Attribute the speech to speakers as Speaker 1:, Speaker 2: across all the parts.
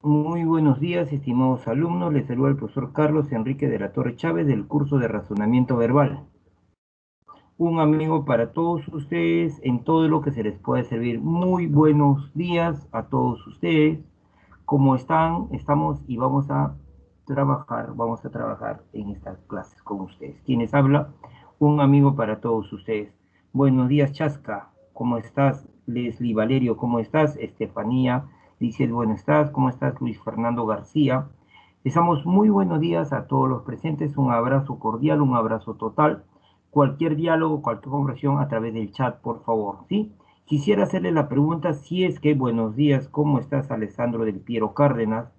Speaker 1: Muy buenos días, estimados alumnos. Les saluda el profesor Carlos Enrique de la Torre Chávez del curso de Razonamiento Verbal. Un amigo para todos ustedes en todo lo que se les pueda servir. Muy buenos días a todos ustedes. ¿Cómo están? Estamos y vamos a trabajar en estas clases con ustedes. ¿Quiénes habla? Un amigo para todos ustedes. Buenos días, Chasca. ¿Cómo estás? Leslie Valerio, ¿cómo estás? Estefanía, dice, bueno, ¿estás? ¿Cómo estás? Luis Fernando García. Estamos muy buenos días a todos los presentes. Un abrazo cordial, un abrazo total. Cualquier diálogo, cualquier conversación a través del chat, por favor, ¿sí? Quisiera hacerle la pregunta si es que, buenos días, ¿cómo estás, Alessandro del Piero Cárdenas?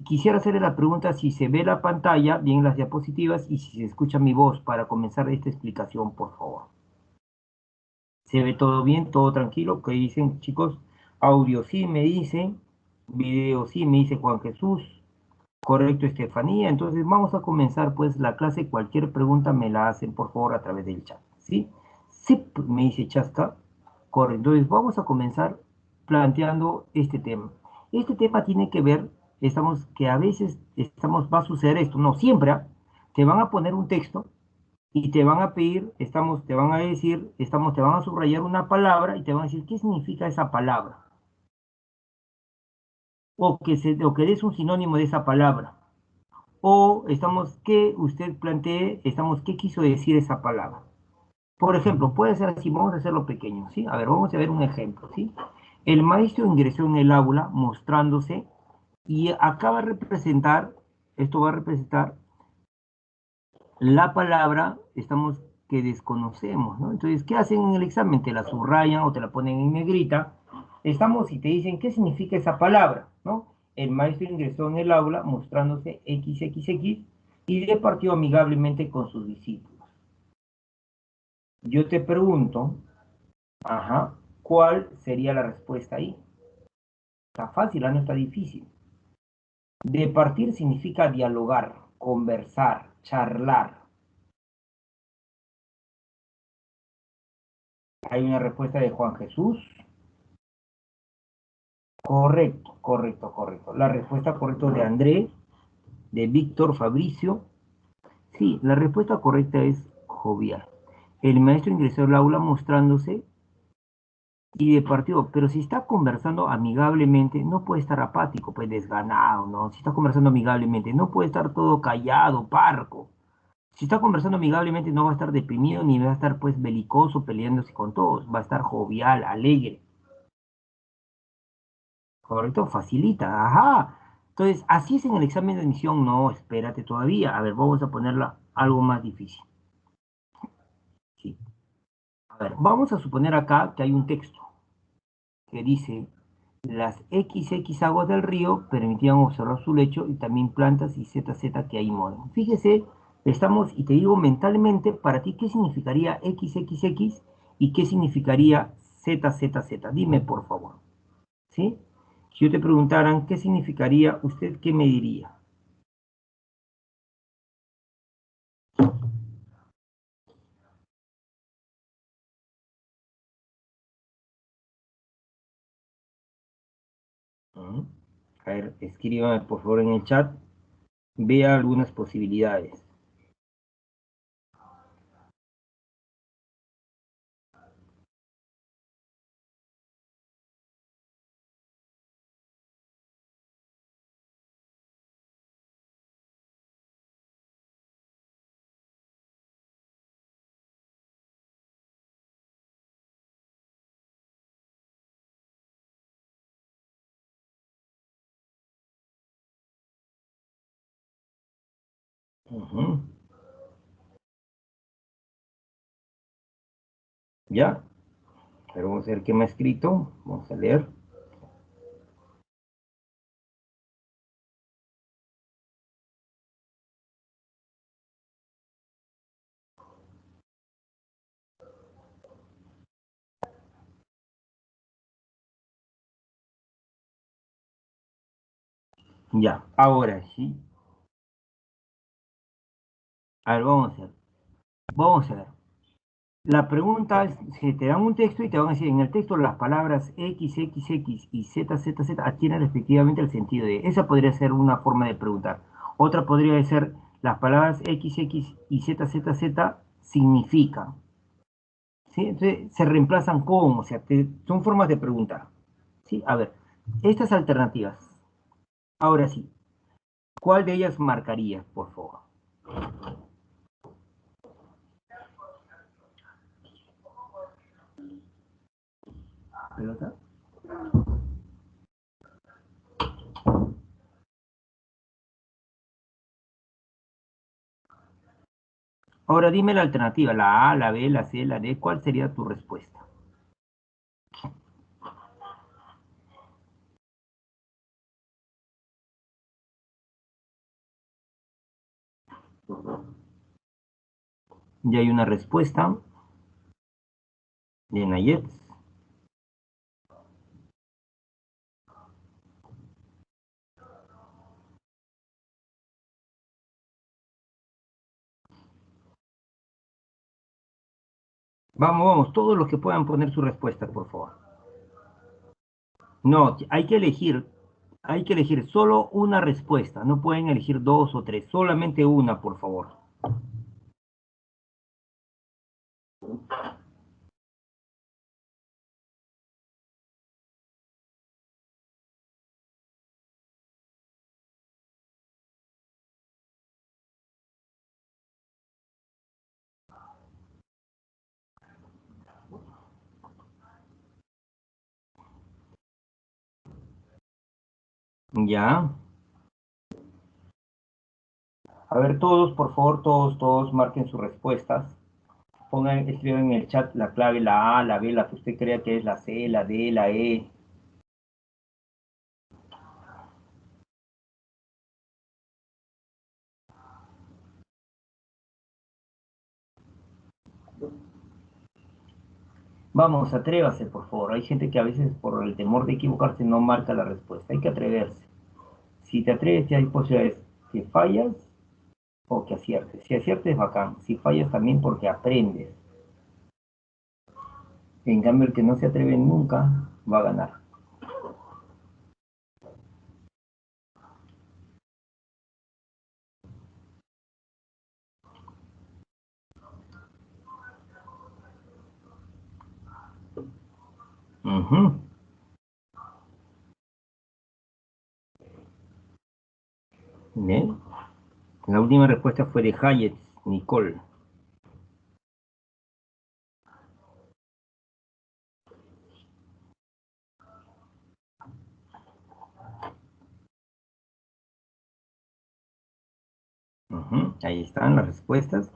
Speaker 1: Quisiera hacerle la pregunta si se ve la pantalla, bien las diapositivas, y si se escucha mi voz para comenzar esta explicación, por favor. ¿Se ve todo bien, todo tranquilo? ¿Qué dicen, chicos? Audio sí, me dicen. Video sí, me dice Juan Jesús. Correcto, Estefanía. Entonces vamos a comenzar pues la clase. Cualquier pregunta me la hacen, por favor, a través del chat, ¿sí? Sí, me dice Chasca. Correcto. Entonces vamos a comenzar planteando este tema. Este tema tiene que ver, que a veces va a suceder esto, no siempre, ¿ah? Te van a poner un texto y te van a pedir, te van a decir, te van a subrayar una palabra y te van a decir qué significa esa palabra, o que des un sinónimo de esa palabra, o que usted plantee, qué quiso decir esa palabra. Por ejemplo, puede ser así, vamos a hacerlo pequeño, ¿sí? A ver, vamos a ver un ejemplo, ¿sí? El maestro ingresó en el aula mostrándose y acá va a representar, esto va a representar la palabra, que desconocemos, ¿no? Entonces, ¿qué hacen en el examen? Te la subrayan o te la ponen en negrita, y te dicen, ¿qué significa esa palabra? ¿No? El maestro ingresó en el aula mostrándose XXX y departió amigablemente con sus discípulos. Yo te pregunto, ajá, ¿cuál sería la respuesta ahí? Está fácil, no está difícil. Departir significa dialogar, conversar, charlar. Hay una respuesta de Juan Jesús. Correcto, correcto, correcto. La respuesta correcta es de Andrés, de Víctor Fabricio. Sí, la respuesta correcta es jovial. El maestro ingresó al aula mostrándose y departió, pero si está conversando amigablemente, no puede estar apático, pues desganado, ¿no? Si está conversando amigablemente, no puede estar todo callado, parco. Si está conversando amigablemente, no va a estar deprimido ni va a estar pues belicoso, peleándose con todos. Va a estar jovial, alegre. Correcto, facilita, ajá. Entonces, así es en el examen de admisión. No, espérate todavía. A ver, vamos a ponerla algo más difícil. Sí. A ver, vamos a suponer acá que hay un texto que dice, las XX aguas del río permitían observar su lecho y también plantas y ZZ que ahí moran. Fíjese, y te digo mentalmente, para ti, ¿qué significaría XXX y qué significaría ZZZ? Dime, por favor. ¿Sí? Si yo te preguntaran qué significaría, ¿usted qué me diría? Ujú. A ver, escríbame por favor en el chat. Vea algunas posibilidades. Ujú. ¿Ya? Pero vamos a ver qué me ha escrito. Vamos a leer. Ya, ahora sí. A ver, vamos a ver. Vamos a ver. La pregunta es, si te dan un texto y te van a decir en el texto las palabras X, X, X y Z, Z, Z adquieren respectivamente el sentido de. Esa podría ser una forma de preguntar. Otra podría ser las palabras X, X y Z, Z, Z significan. ¿Sí? Entonces se reemplazan con, o sea, son formas de preguntar. ¿Sí? A ver, estas alternativas. Ahora sí, ¿cuál de ellas marcarías, por favor? ¿Pelota? Ahora dime la alternativa, la A, la B, la C, la D, ¿cuál sería tu respuesta? Ya hay una respuesta de Nayet. Vamos, vamos, todos los que puedan poner su respuesta, por favor. No, hay que elegir solo una respuesta, no pueden elegir dos o tres, solamente una, por favor. Ya. A ver, todos, por favor, todos marquen sus respuestas. Pongan, escriban en el chat la clave, la A, la B, la que usted crea que es la C, la D, la E. Vamos, atrévase, por favor. Hay gente que a veces por el temor de equivocarse no marca la respuesta. Hay que atreverse. Si te atreves, ya hay posibilidades que fallas o que aciertes. Si aciertes, bacán. Si fallas, también porque aprendes. En cambio, el que no se atreve nunca va a ganar. Ujú. Bien. La última respuesta fue de Hayek, Nicole. Ujú. Ahí están las respuestas.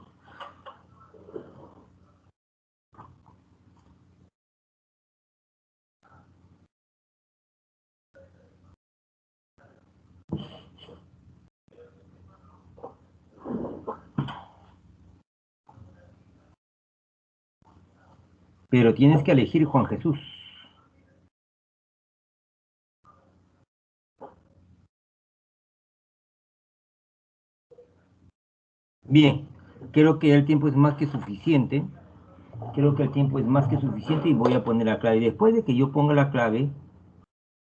Speaker 1: Pero tienes que elegir Juan Jesús. Bien, creo que el tiempo es más que suficiente. Creo que el tiempo es más que suficiente y voy a poner la clave. Después de que yo ponga la clave,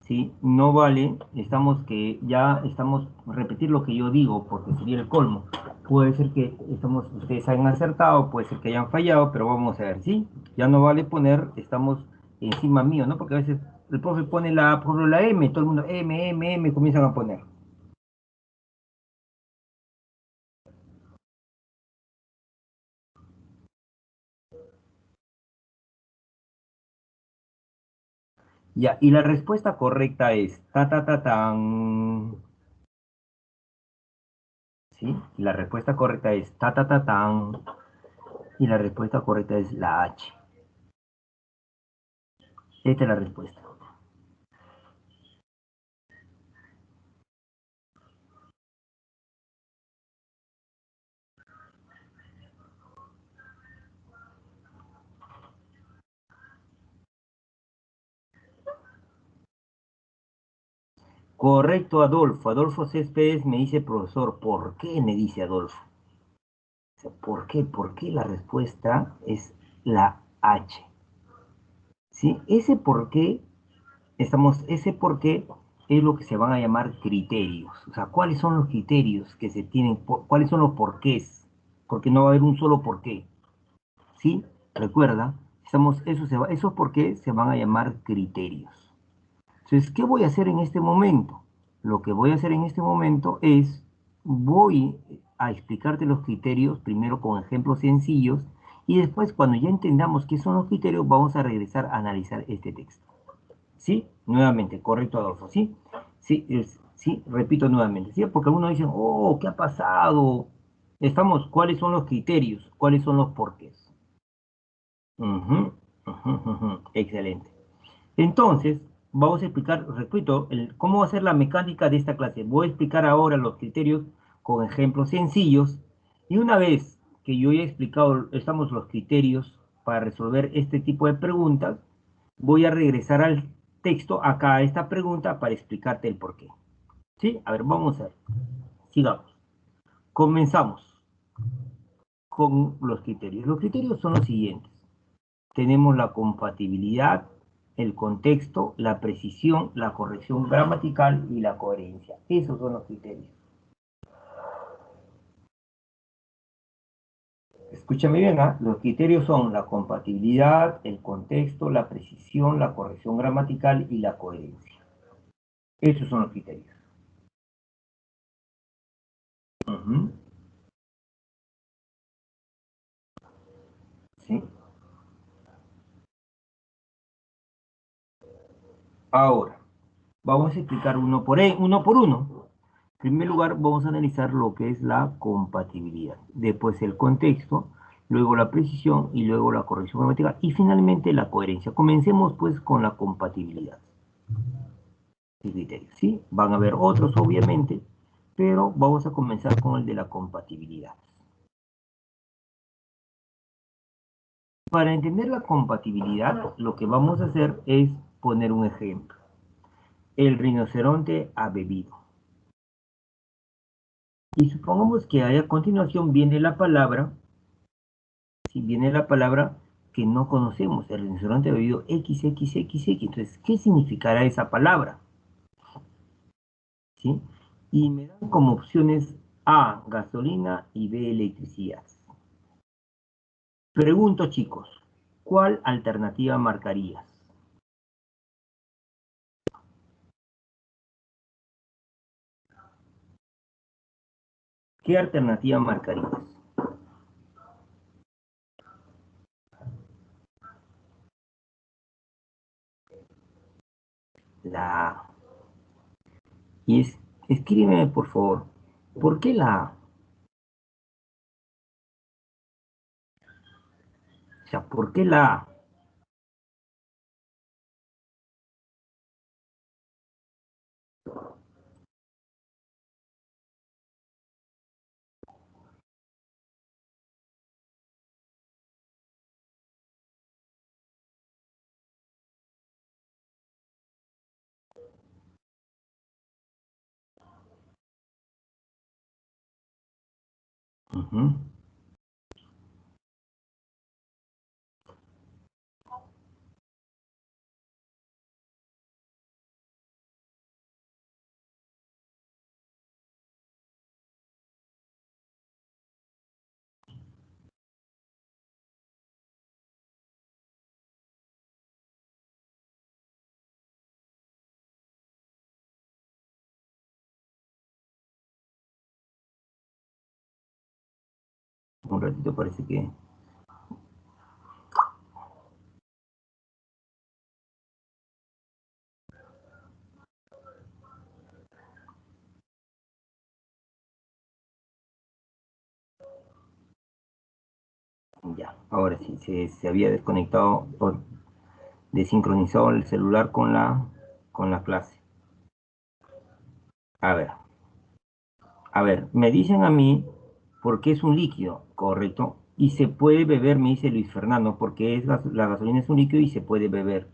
Speaker 1: ¿sí? No vale, ya estamos, repetir lo que yo digo, porque sería el colmo. Puede ser que ustedes hayan acertado, puede ser que hayan fallado, pero vamos a ver, ¿sí? Ya no vale poner, estamos encima mío, ¿no? Porque a veces el profe pone por ejemplo, la M, todo el mundo M, comienzan a poner. Ya, y la respuesta correcta es tan, ¿sí? Y la respuesta correcta es tan, y la respuesta correcta es la H. Esta es la respuesta. Correcto, Adolfo. Adolfo Céspedes me dice, profesor, ¿por qué? Me dice Adolfo. O sea, ¿por qué? ¿Por qué la respuesta es la H? ¿Sí? Ese por qué es lo que se van a llamar criterios. O sea, ¿cuáles son los criterios que se tienen? ¿Cuáles son los porqués? Porque no va a haber un solo porqué. ¿Sí? Recuerda, esos porqués se van a llamar criterios. Entonces, ¿qué voy a hacer en este momento? Lo que voy a hacer en este momento es, voy a explicarte los criterios, primero con ejemplos sencillos, y después, cuando ya entendamos qué son los criterios, vamos a regresar a analizar este texto. ¿Sí? Nuevamente, correcto, Adolfo, ¿sí? Sí, sí, repito nuevamente, ¿sí? Porque algunos dicen, oh, ¿qué ha pasado? ¿Cuáles son los criterios? ¿Cuáles son los porqués? Ujú, ujú, ujú, excelente. Entonces, vamos a explicar, repito, cómo va a ser la mecánica de esta clase. Voy a explicar ahora los criterios con ejemplos sencillos. Y una vez que yo ya he explicado, estamos los criterios para resolver este tipo de preguntas, voy a regresar al texto, acá a esta pregunta, para explicarte el porqué. ¿Sí? A ver, vamos a ver. Sigamos. Comenzamos con los criterios. Los criterios son los siguientes. Tenemos la compatibilidad, el contexto, la precisión, la corrección gramatical y la coherencia. Esos son los criterios. Escúchame bien, ¿eh? Los criterios son la compatibilidad, el contexto, la precisión, la corrección gramatical y la coherencia. Esos son los criterios. Ujú. ¿Sí? Ahora, vamos a explicar uno por uno. En primer lugar, vamos a analizar lo que es la compatibilidad, después el contexto, luego la precisión y luego la corrección gramatical y finalmente la coherencia. Comencemos pues con la compatibilidad de criterios, ¿sí? Van a haber otros obviamente, pero vamos a comenzar con el de la compatibilidad. Para entender la compatibilidad, lo que vamos a hacer es poner un ejemplo. El rinoceronte ha bebido. Y supongamos que a continuación viene la palabra, si viene la palabra que no conocemos, el rinoceronte ha bebido XXXX, entonces, ¿qué significará esa palabra? ¿Sí? Y me dan como opciones A, gasolina y B, electricidad. Pregunto, chicos, ¿cuál alternativa marcarías? ¿Qué alternativa marcarías? La A. Escríbeme, por favor, ¿por qué la A? O sea, ¿por qué la A? Ujú. Un ratito parece que... Ya, ahora sí, se había desconectado o desincronizado el celular con la clase. A ver, me dicen a mí porque es un líquido, correcto, y se puede beber, me dice Luis Fernando, porque la gasolina es un líquido y se puede beber,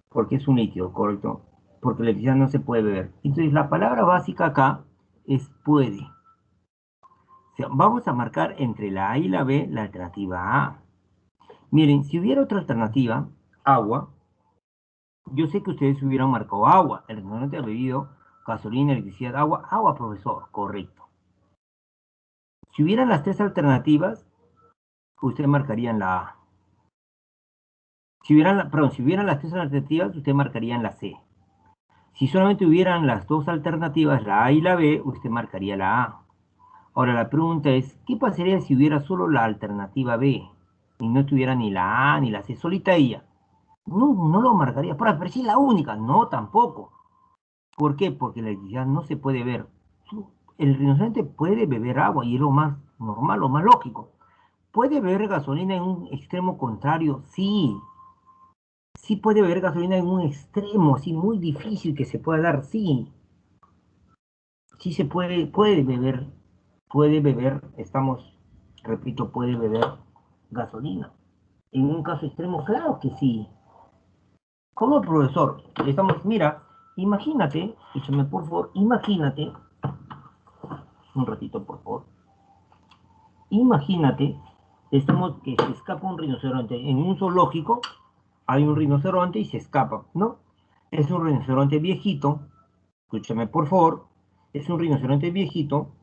Speaker 1: porque es un líquido, correcto. porque la electricidad no se puede beber. Entonces, la palabra básica acá es puede. O sea, vamos a marcar entre la A y la B la alternativa A. Miren, si hubiera otra alternativa, agua, yo sé que ustedes hubieran marcado agua. El rinoceronte ha bebido gasolina, electricidad, agua. Agua, profesor, correcto. Si hubieran las tres alternativas, ustedes marcarían la A. Si hubieran las tres alternativas, usted marcaría en la C. Si solamente hubieran las dos alternativas, la A y la B, usted marcaría la A. Ahora la pregunta es, ¿qué pasaría si hubiera solo la alternativa B y no tuviera ni la A ni la C, solita ella? No, no lo marcaría. Pero si es la única, no, tampoco. ¿Por qué? Porque la electricidad no se puede ver. El rinoceronte puede beber agua y es lo más normal, lo más lógico. ¿Puede beber gasolina en un extremo contrario? Sí. Sí puede beber gasolina en un extremo, sí, muy difícil que se pueda dar, sí. Sí se puede beber, repito, puede beber gasolina. En un caso extremo, claro que sí. Como profesor, mira, imagínate, échame por favor, imagínate, un ratito por favor, imagínate, que se escapa un rinoceronte en un zoológico, hay un rinoceronte y se escapa, ¿no? Es un rinoceronte viejito, escúchame por favor, es un rinoceronte viejito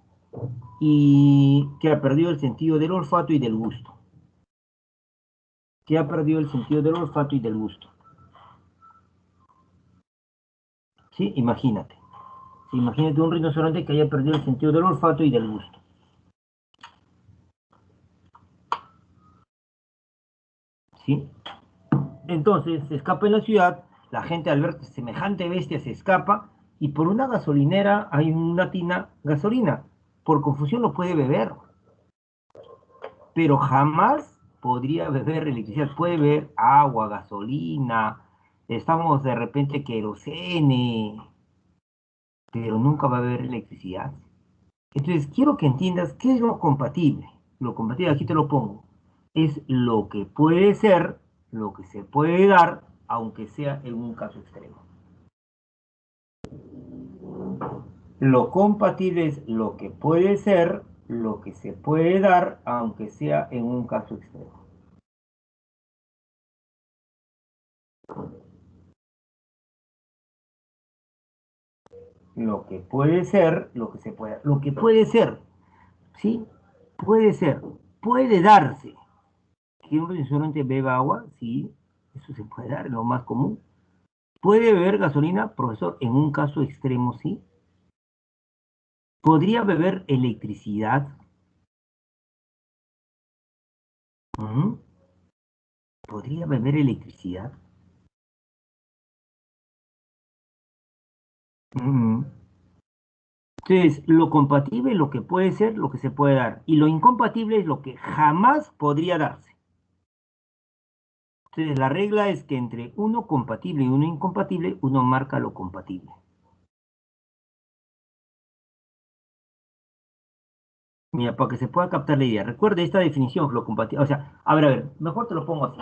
Speaker 1: y que ha perdido el sentido del olfato y del gusto. Que ha perdido el sentido del olfato y del gusto. ¿Sí? Imagínate. Sí, imagínate un rinoceronte que haya perdido el sentido del olfato y del gusto. ¿Sí? Entonces se escapa en la ciudad, la gente al ver semejante bestia se escapa y por una gasolinera hay una tina gasolina. Por confusión lo puede beber, pero jamás podría beber electricidad. Puede beber agua, gasolina, estamos de repente querosene, pero nunca va a haber electricidad. Entonces, quiero que entiendas qué es lo compatible. Lo compatible, aquí te lo pongo, es lo que puede ser, lo que se puede dar, aunque sea en un caso extremo. Lo compatible es lo que puede ser, lo que se puede dar, aunque sea en un caso extremo. Lo que puede ser, lo que se puede, lo que puede ser, ¿sí? Puede ser, puede darse. Que un rinoceronte beba agua, sí, eso se puede dar, es lo más común. ¿Puede beber gasolina, profesor? En un caso extremo, sí. ¿Podría beber electricidad? Ujú. ¿Podría beber electricidad? Ujú. Entonces, lo compatible es lo que puede ser, lo que se puede dar. Y lo incompatible es lo que jamás podría darse. Entonces, la regla es que entre uno compatible y uno incompatible, uno marca lo compatible. Mira, para que se pueda captar la idea. Recuerde esta definición, lo compatible. O sea, a ver, mejor te lo pongo así.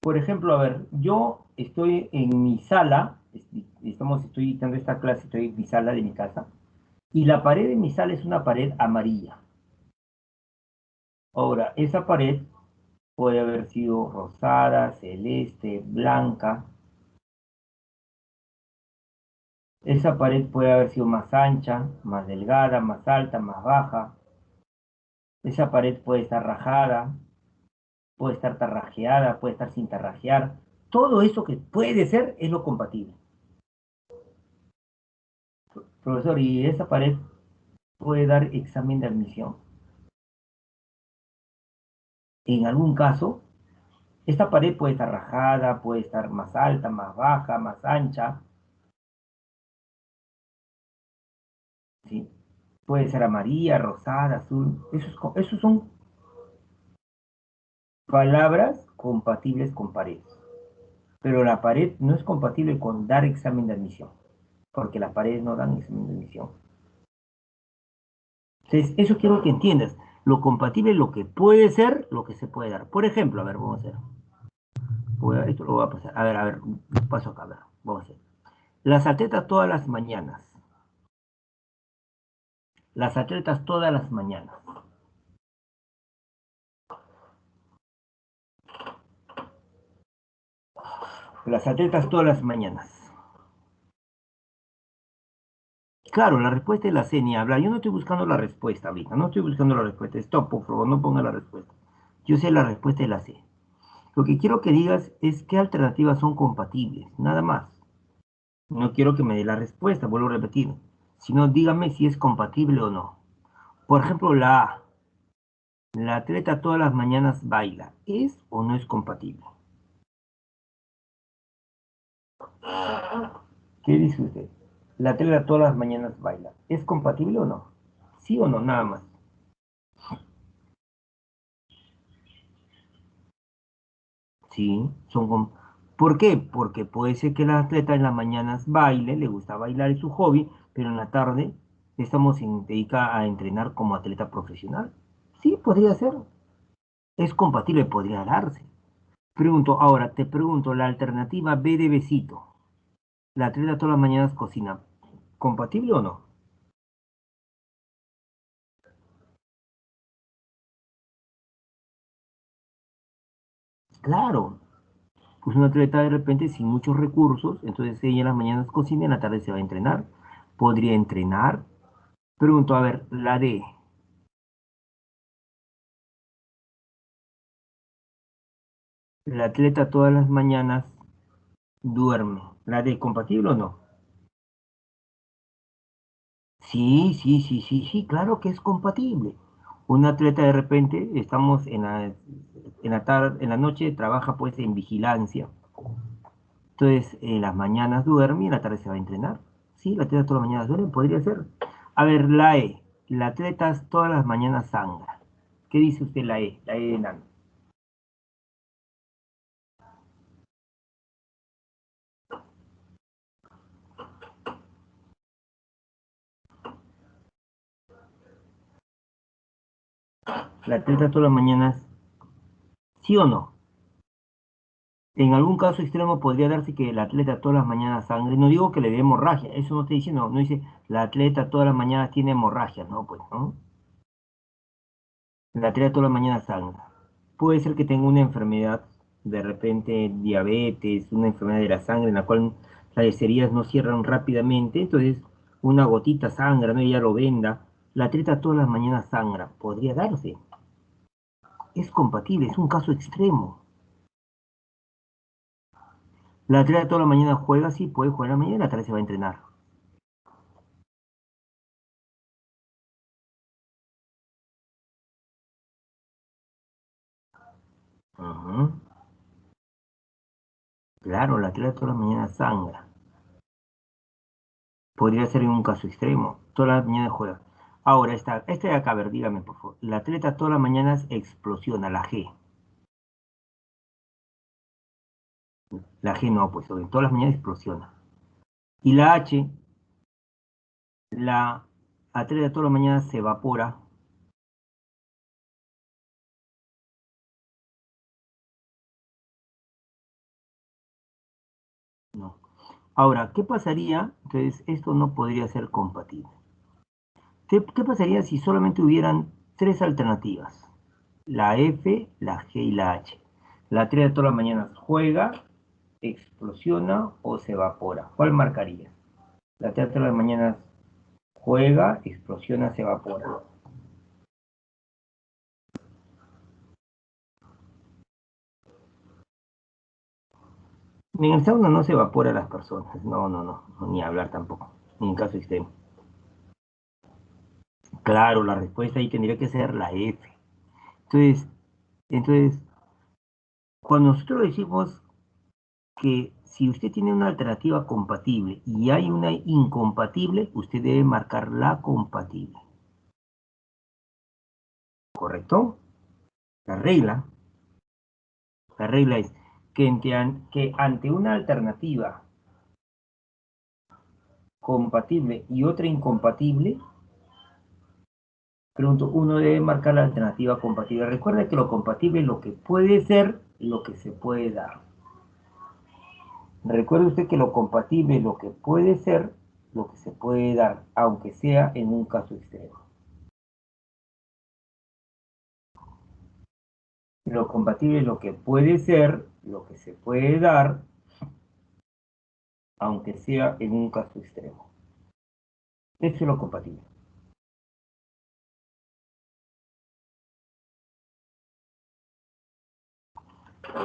Speaker 1: Por ejemplo, a ver, yo estoy en mi sala, estoy dictando esta clase, estoy en mi sala de mi casa, y la pared de mi sala es una pared amarilla. Ahora, esa pared puede haber sido rosada, celeste, blanca. Esa pared puede haber sido más ancha, más delgada, más alta, más baja. Esa pared puede estar rajada, puede estar tarrajeada, puede estar sin tarrajear. Todo eso que puede ser es lo compatible. Profesor, ¿y esa pared puede dar examen de admisión? En algún caso, esta pared puede estar rajada, puede estar más alta, más baja, más ancha, ¿sí? Puede ser amarilla, rosada, azul. Esos son palabras compatibles con pared. Pero la pared no es compatible con dar examen de admisión, porque las paredes no dan examen de admisión. Entonces, eso quiero que entiendas. Lo compatible, lo que puede ser, lo que se puede dar. Por ejemplo, a ver, vamos a hacer. Esto lo voy a pasar. A ver, paso acá, a ver, vamos a hacer. Las atletas todas las mañanas. Las atletas todas las mañanas. Las atletas todas las mañanas. Claro, la respuesta es la C, ni hablar. Yo no estoy buscando la respuesta ahorita, no estoy buscando la respuesta. Stop, por favor, no ponga la respuesta. Yo sé la respuesta es la C. Lo que quiero que digas es qué alternativas son compatibles, nada más. No quiero que me dé la respuesta, vuelvo a repetir, sino dígame si es compatible o no. Por ejemplo, la A, la atleta todas las mañanas baila, ¿es o no es compatible? ¿Qué dice usted? La atleta todas las mañanas baila, ¿es compatible o no? ¿Sí o no? Nada más. Sí, ¿Por qué? Porque puede ser que la atleta en las mañanas baile, le gusta bailar, es su hobby, pero en la tarde dedica a entrenar como atleta profesional. Sí, podría ser. Es compatible, podría darse. Pregunto, ahora te pregunto, la alternativa B de besito. La atleta todas las mañanas cocina. ¿Compatible o no? Claro, pues una atleta de repente sin muchos recursos, entonces ella en las mañanas cocina y en la tarde se va a entrenar. Podría entrenar. Pregunto, a ver, la D. La atleta todas las mañanas duerme. ¿La D compatible o no? Sí, sí, sí, sí, sí, claro que es compatible. Un atleta de repente, estamos en la noche, trabaja pues en vigilancia. Entonces, en las mañanas duerme y en la tarde se va a entrenar. Sí, la atleta todas las mañanas duerme, podría ser. A ver, la E. La atleta todas las mañanas sangra. ¿Qué dice usted la E? La E de enano. La atleta todas las mañanas, ¿sí o no? En algún caso extremo podría darse que el atleta todas las mañanas sangre. No digo que le dé hemorragia, eso no estoy diciendo. No dice la atleta todas las mañanas tiene hemorragia, no, pues, ¿no? La atleta todas las mañanas sangra. Puede ser que tenga una enfermedad, de repente diabetes, una enfermedad de la sangre en la cual las heridas no cierran rápidamente, entonces una gotita sangra, ¿no? Ella lo venda. La atleta todas las mañanas sangra. Podría darse. Es compatible, es un caso extremo. La atleta toda la mañana juega, sí, puede jugar a la mañana y la tarde se va a entrenar. Ujú. Claro, la atleta toda la mañana sangra. Podría ser en un caso extremo. Toda la mañana juega. Ahora, esta de acá, a ver, dígame, por favor. La atleta todas las mañanas explosiona, la G. La G no, pues, todas las mañanas explosiona. Y la H, la atleta todas las mañanas se evapora. No. Ahora, ¿qué pasaría? Entonces, esto no podría ser compatible. ¿Qué pasaría si solamente hubieran tres alternativas? La F, la G y la H. La atleta todas las mañanas juega, explosiona o se evapora. ¿Cuál marcaría? La atleta todas las mañanas juega, explosiona, se evapora. En el sauna no se evapora las personas. No, no, no, no, ni hablar tampoco. Ni en caso extremo. Claro, la respuesta ahí tendría que ser la F. Entonces, entonces, cuando nosotros decimos que si usted tiene una alternativa compatible y hay una incompatible, usted debe marcar la compatible. ¿Correcto? La regla, la regla es que ante una alternativa compatible y otra incompatible, Pregunto, uno debe marcar la alternativa compatible. Recuerda que lo compatible es lo que puede ser y lo que se puede dar. Recuerde usted que lo compatible es lo que puede ser, lo que se puede dar, aunque sea en un caso extremo. Lo compatible es lo que puede ser, lo que se puede dar, aunque sea en un caso extremo. Eso es lo compatible.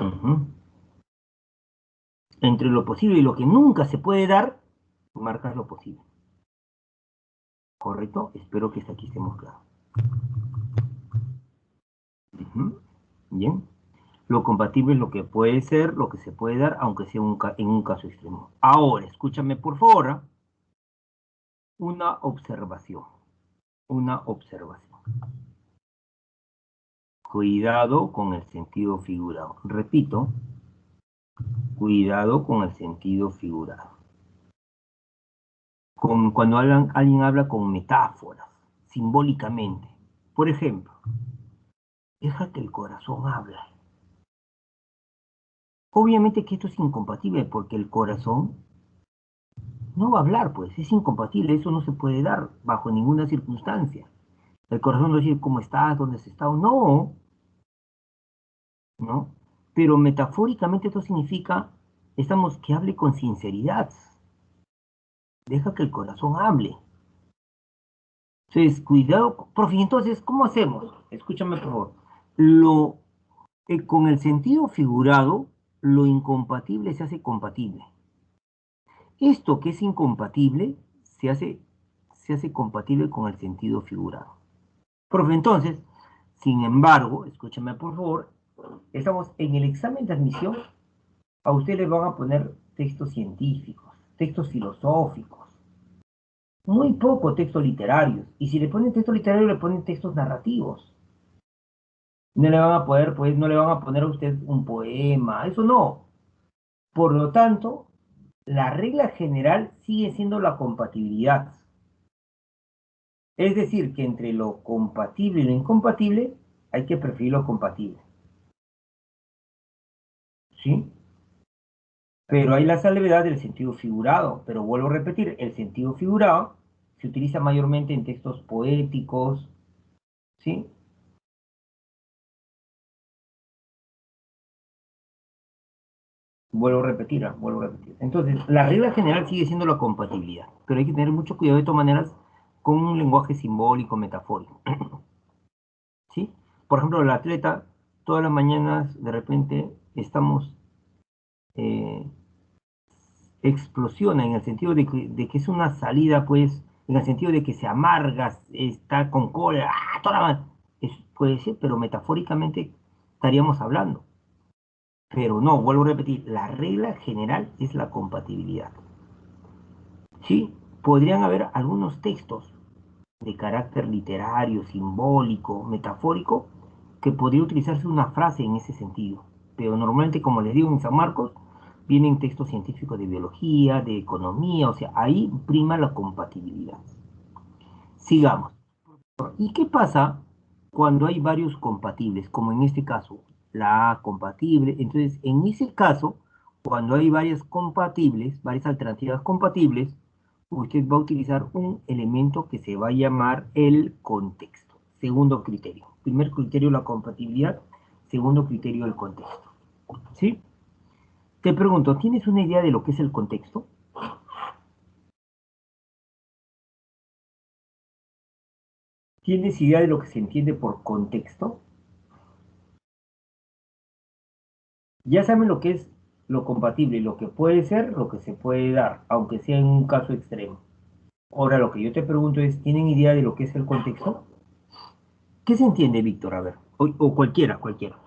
Speaker 1: Uh-huh. Entre lo posible y lo que nunca se puede dar, marcas lo posible. ¿Correcto? Espero que hasta aquí estemos claros. Uh-huh. Bien. Lo compatible es lo que puede ser, lo que se puede dar, aunque sea en un caso extremo. Ahora, escúchame por favor, una observación. Una observación. Cuidado con el sentido figurado. Repito, cuidado con el sentido figurado. Cuando alguien habla con metáforas, simbólicamente. Por ejemplo, deja que el corazón hable. Obviamente que esto es incompatible porque el corazón no va a hablar, pues es incompatible, eso no se puede dar bajo ninguna circunstancia. El corazón no dice cómo estás, dónde has estado, no, ¿no? Pero metafóricamente esto significa, estamos, que hable con sinceridad, deja que el corazón hable. Entonces, cuidado, profe, entonces, ¿cómo hacemos? Escúchame, por favor. Lo, con el sentido figurado, lo incompatible se hace compatible. Esto que es incompatible se hace compatible con el sentido figurado. Profe, entonces, sin embargo, escúchame por favor, estamos en el examen de admisión, a usted le van a poner textos científicos, textos filosóficos, muy poco textos literarios. Y si le ponen texto literario, le ponen textos narrativos. No le van a poder, pues, no le van a poner a usted un poema, eso no. Por lo tanto, la regla general sigue siendo la compatibilidad. Es decir, que entre lo compatible y lo incompatible hay que preferir lo compatible. ¿Sí? Pero hay la salvedad del sentido figurado. Pero vuelvo a repetir, el sentido figurado se utiliza mayormente en textos poéticos. ¿Sí? Vuelvo a repetir. Entonces, la regla general sigue siendo la compatibilidad. Pero hay que tener mucho cuidado de todas maneras con un lenguaje simbólico, metafórico. ¿Sí? Por ejemplo, el atleta, todas las mañanas de repente estamos eh, explosiona en el sentido de que es una salida, pues, en el sentido de que se amarga, está con cola, puede ser, pero metafóricamente estaríamos hablando. Pero no, vuelvo a repetir, la regla general es la compatibilidad. Sí, podrían haber algunos textos de carácter literario, simbólico, metafórico, que podría utilizarse una frase en ese sentido. Pero normalmente, como les digo, en San Marcos vienen textos científicos de biología, de economía, o sea, ahí prima la compatibilidad. Sigamos. ¿Y qué pasa cuando hay varios compatibles? Como en este caso, la A compatible. Entonces, en ese caso, cuando hay varias compatibles, varias alternativas compatibles, usted va a utilizar un elemento que se va a llamar el contexto. Segundo criterio. Primer criterio, la compatibilidad. Segundo criterio, el contexto. ¿Sí? Te pregunto, ¿tienes una idea de lo que es el contexto? ¿Tienes idea de lo que se entiende por contexto? Ya saben lo que es lo compatible, lo que puede ser, lo que se puede dar, aunque sea en un caso extremo. Ahora lo que yo te pregunto es, ¿tienen idea de lo que es el contexto? ¿Qué se entiende, Víctor? A ver, o cualquiera, cualquiera.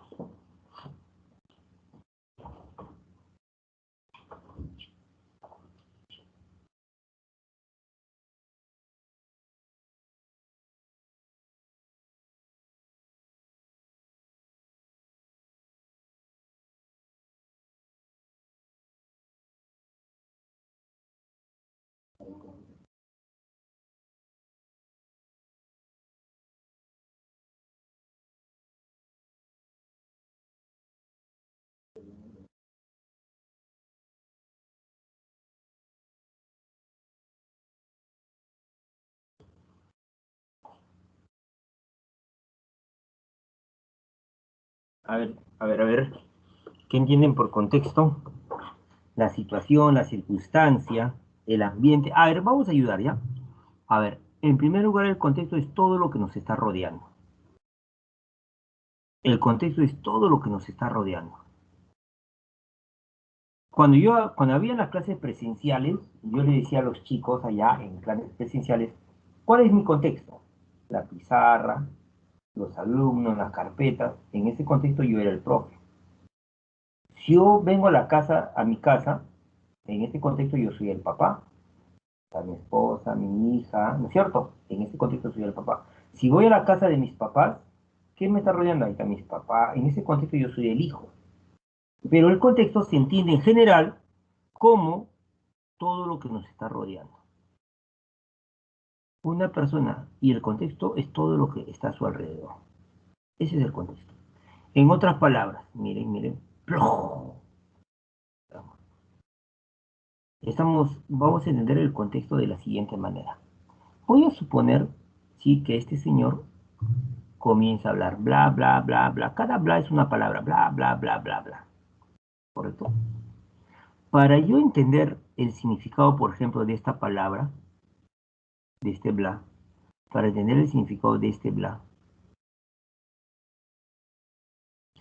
Speaker 1: A ver, a ver, a ver. ¿Qué entienden por contexto? La situación, la circunstancia, el ambiente. A ver, vamos a ayudar, ¿ya? A ver, en primer lugar, el contexto es todo lo que nos está rodeando. El contexto es todo lo que nos está rodeando. Cuando había las clases presenciales, yo le decía a los chicos allá en clases presenciales, ¿cuál es mi contexto? La pizarra, los alumnos, las carpetas. En ese contexto yo era el profe. Si yo vengo a la casa, a mi casa, en este contexto yo soy el papá, a mi esposa, mi hija, ¿no es cierto? En este contexto soy el papá. Si voy a la casa de mis papás, ¿qué me está rodeando? Ahí está mis papás. En ese contexto yo soy el hijo. Pero el contexto se entiende en general como todo lo que nos está rodeando. Una persona y el contexto es todo lo que está a su alrededor. Ese es el contexto. En otras palabras, miren, miren. Vamos a entender el contexto de la siguiente manera. Voy a suponer, sí, que este señor comienza a hablar bla, bla, bla, bla. Cada bla es una palabra, bla, bla, bla, bla, bla. ¿Correcto? Para yo entender el significado, por ejemplo, de esta palabra, de este bla, para entender el significado de este bla,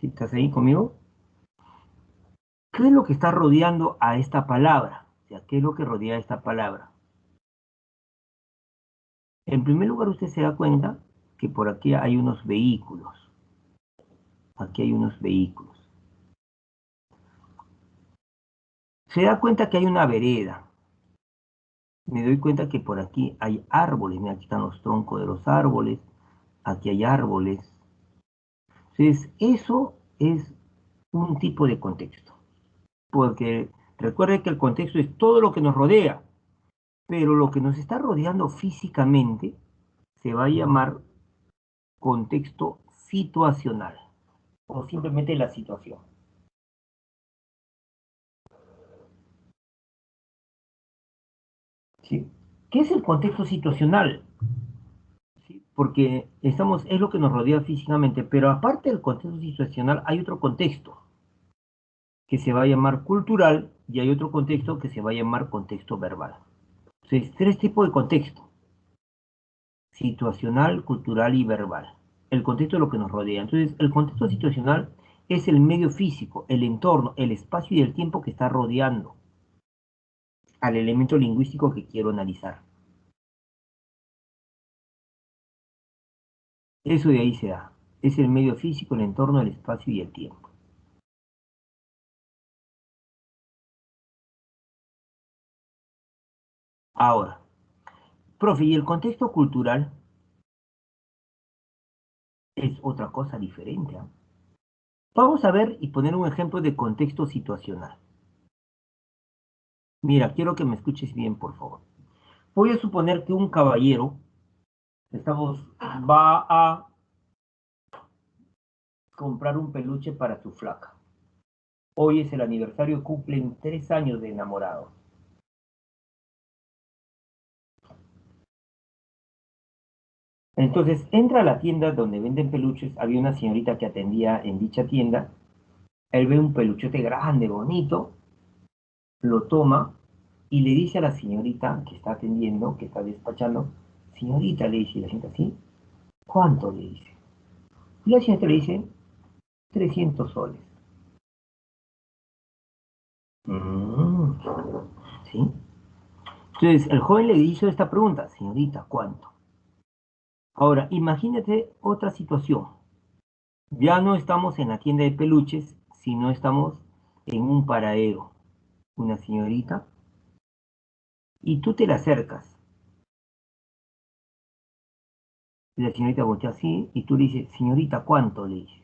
Speaker 1: ¿sí? ¿Estás ahí conmigo? ¿Qué es lo que está rodeando a esta palabra? O sea, ¿qué es lo que rodea a esta palabra? En primer lugar, usted se da cuenta que por aquí hay unos vehículos. Aquí hay unos vehículos. Se da cuenta que hay una vereda. Me doy cuenta que por aquí hay árboles. Mira, aquí están los troncos de los árboles. Aquí hay árboles. Entonces, eso es un tipo de contexto. Porque recuerde que el contexto es todo lo que nos rodea. Pero lo que nos está rodeando físicamente se va a llamar contexto situacional o simplemente la situación. ¿Sí? ¿Qué es el contexto situacional? ¿Sí? Porque es lo que nos rodea físicamente, pero aparte del contexto situacional hay otro contexto que se va a llamar cultural y hay otro contexto que se va a llamar contexto verbal. Entonces, tres tipos de contexto: situacional, cultural y verbal. El contexto de lo que nos rodea. Entonces, el contexto situacional es el medio físico, el entorno, el espacio y el tiempo que está rodeando al elemento lingüístico que quiero analizar. Eso de ahí se da. Es el medio físico, el entorno, el espacio y el tiempo. Ahora, profe, y el contexto cultural es otra cosa diferente, ¿ah? Vamos a ver y poner un ejemplo de contexto situacional. Mira, quiero que me escuches bien, por favor. Voy a suponer que un caballero va a comprar un peluche para su flaca. Hoy es el aniversario, cumplen 3 años de enamorados. Entonces entra a la tienda donde venden peluches. Había una señorita que atendía en dicha tienda. Él ve un peluchote grande, bonito, lo toma y le dice a la señorita que está atendiendo, que está despachando: señorita, le dice, y la señorita, ¿sí? ¿Cuánto? Le dice. Y la señorita le dice: 300 soles. Mm, ¿sí? Entonces el joven le hizo esta pregunta: señorita, ¿cuánto? Ahora, imagínate otra situación. Ya no estamos en la tienda de peluches, sino estamos en un paradero. Una señorita, y tú te la acercas. Y la señorita voltea así, y tú le dices: señorita, ¿cuánto? Le dices.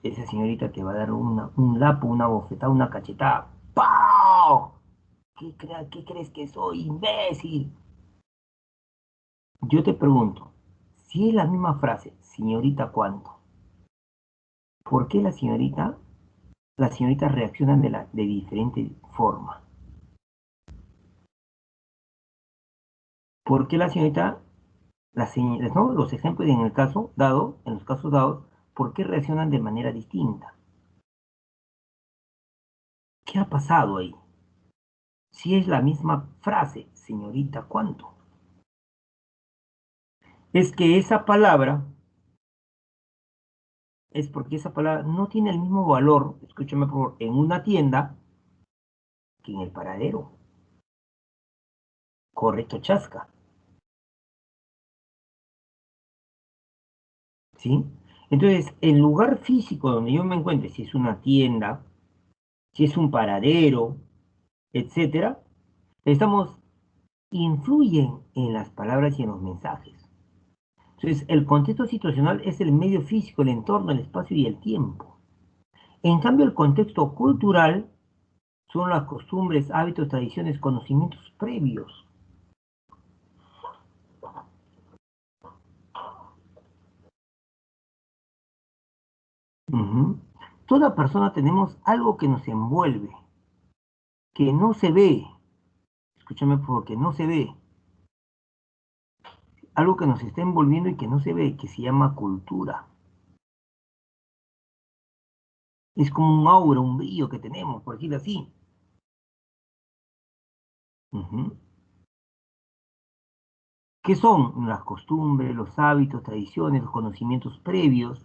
Speaker 1: Esa señorita te va a dar un lapo, una bofetada, una cachetada. ¡Pau! ¿Qué crees que soy, imbécil? Yo te pregunto, si es la misma frase, señorita, ¿cuánto? ¿Por qué las señoritas reaccionan de diferente forma? ¿Por qué la señorita, ¿no? Los ejemplos en el caso dado, en los casos dados, ¿por qué reaccionan de manera distinta? ¿Qué ha pasado ahí? Si es la misma frase, señorita, ¿cuánto? Es que esa palabra, es porque esa palabra no tiene el mismo valor, escúchame por favor, en una tienda que en el paradero. Correcto, chasca, ¿sí? Entonces, el lugar físico donde yo me encuentre, si es una tienda, si es un paradero, etcétera, estamos, influyen en las palabras y en los mensajes. Entonces, el contexto situacional es el medio físico, el entorno, el espacio y el tiempo. En cambio, el contexto cultural son las costumbres, hábitos, tradiciones, conocimientos previos. Ujú. Toda persona tenemos algo que nos envuelve, que no se ve, escúchame porque no se ve, algo que nos está envolviendo y que no se ve, que se llama cultura. Es como un aura, un brillo que tenemos, por decirlo así. Ujú. ¿Qué son las costumbres, los hábitos, tradiciones, los conocimientos previos?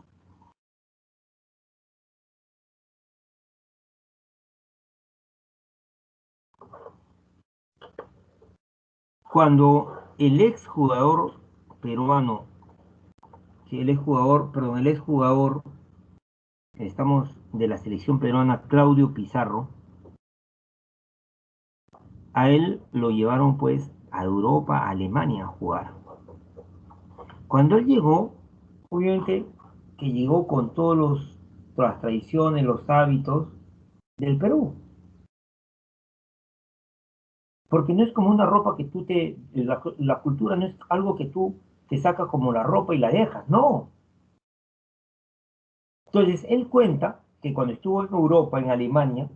Speaker 1: Cuando el exjugador peruano, sí, el exjugador, perdón, el exjugador, estamos de la selección peruana, Claudio Pizarro, a él lo llevaron pues a Europa, a Alemania a jugar. Cuando él llegó, obviamente que llegó con todas las tradiciones, los hábitos del Perú, porque no es como una ropa que la cultura no es algo que tú te sacas como la ropa y la dejas, no. Entonces, él cuenta que cuando estuvo en Europa, en Alemania,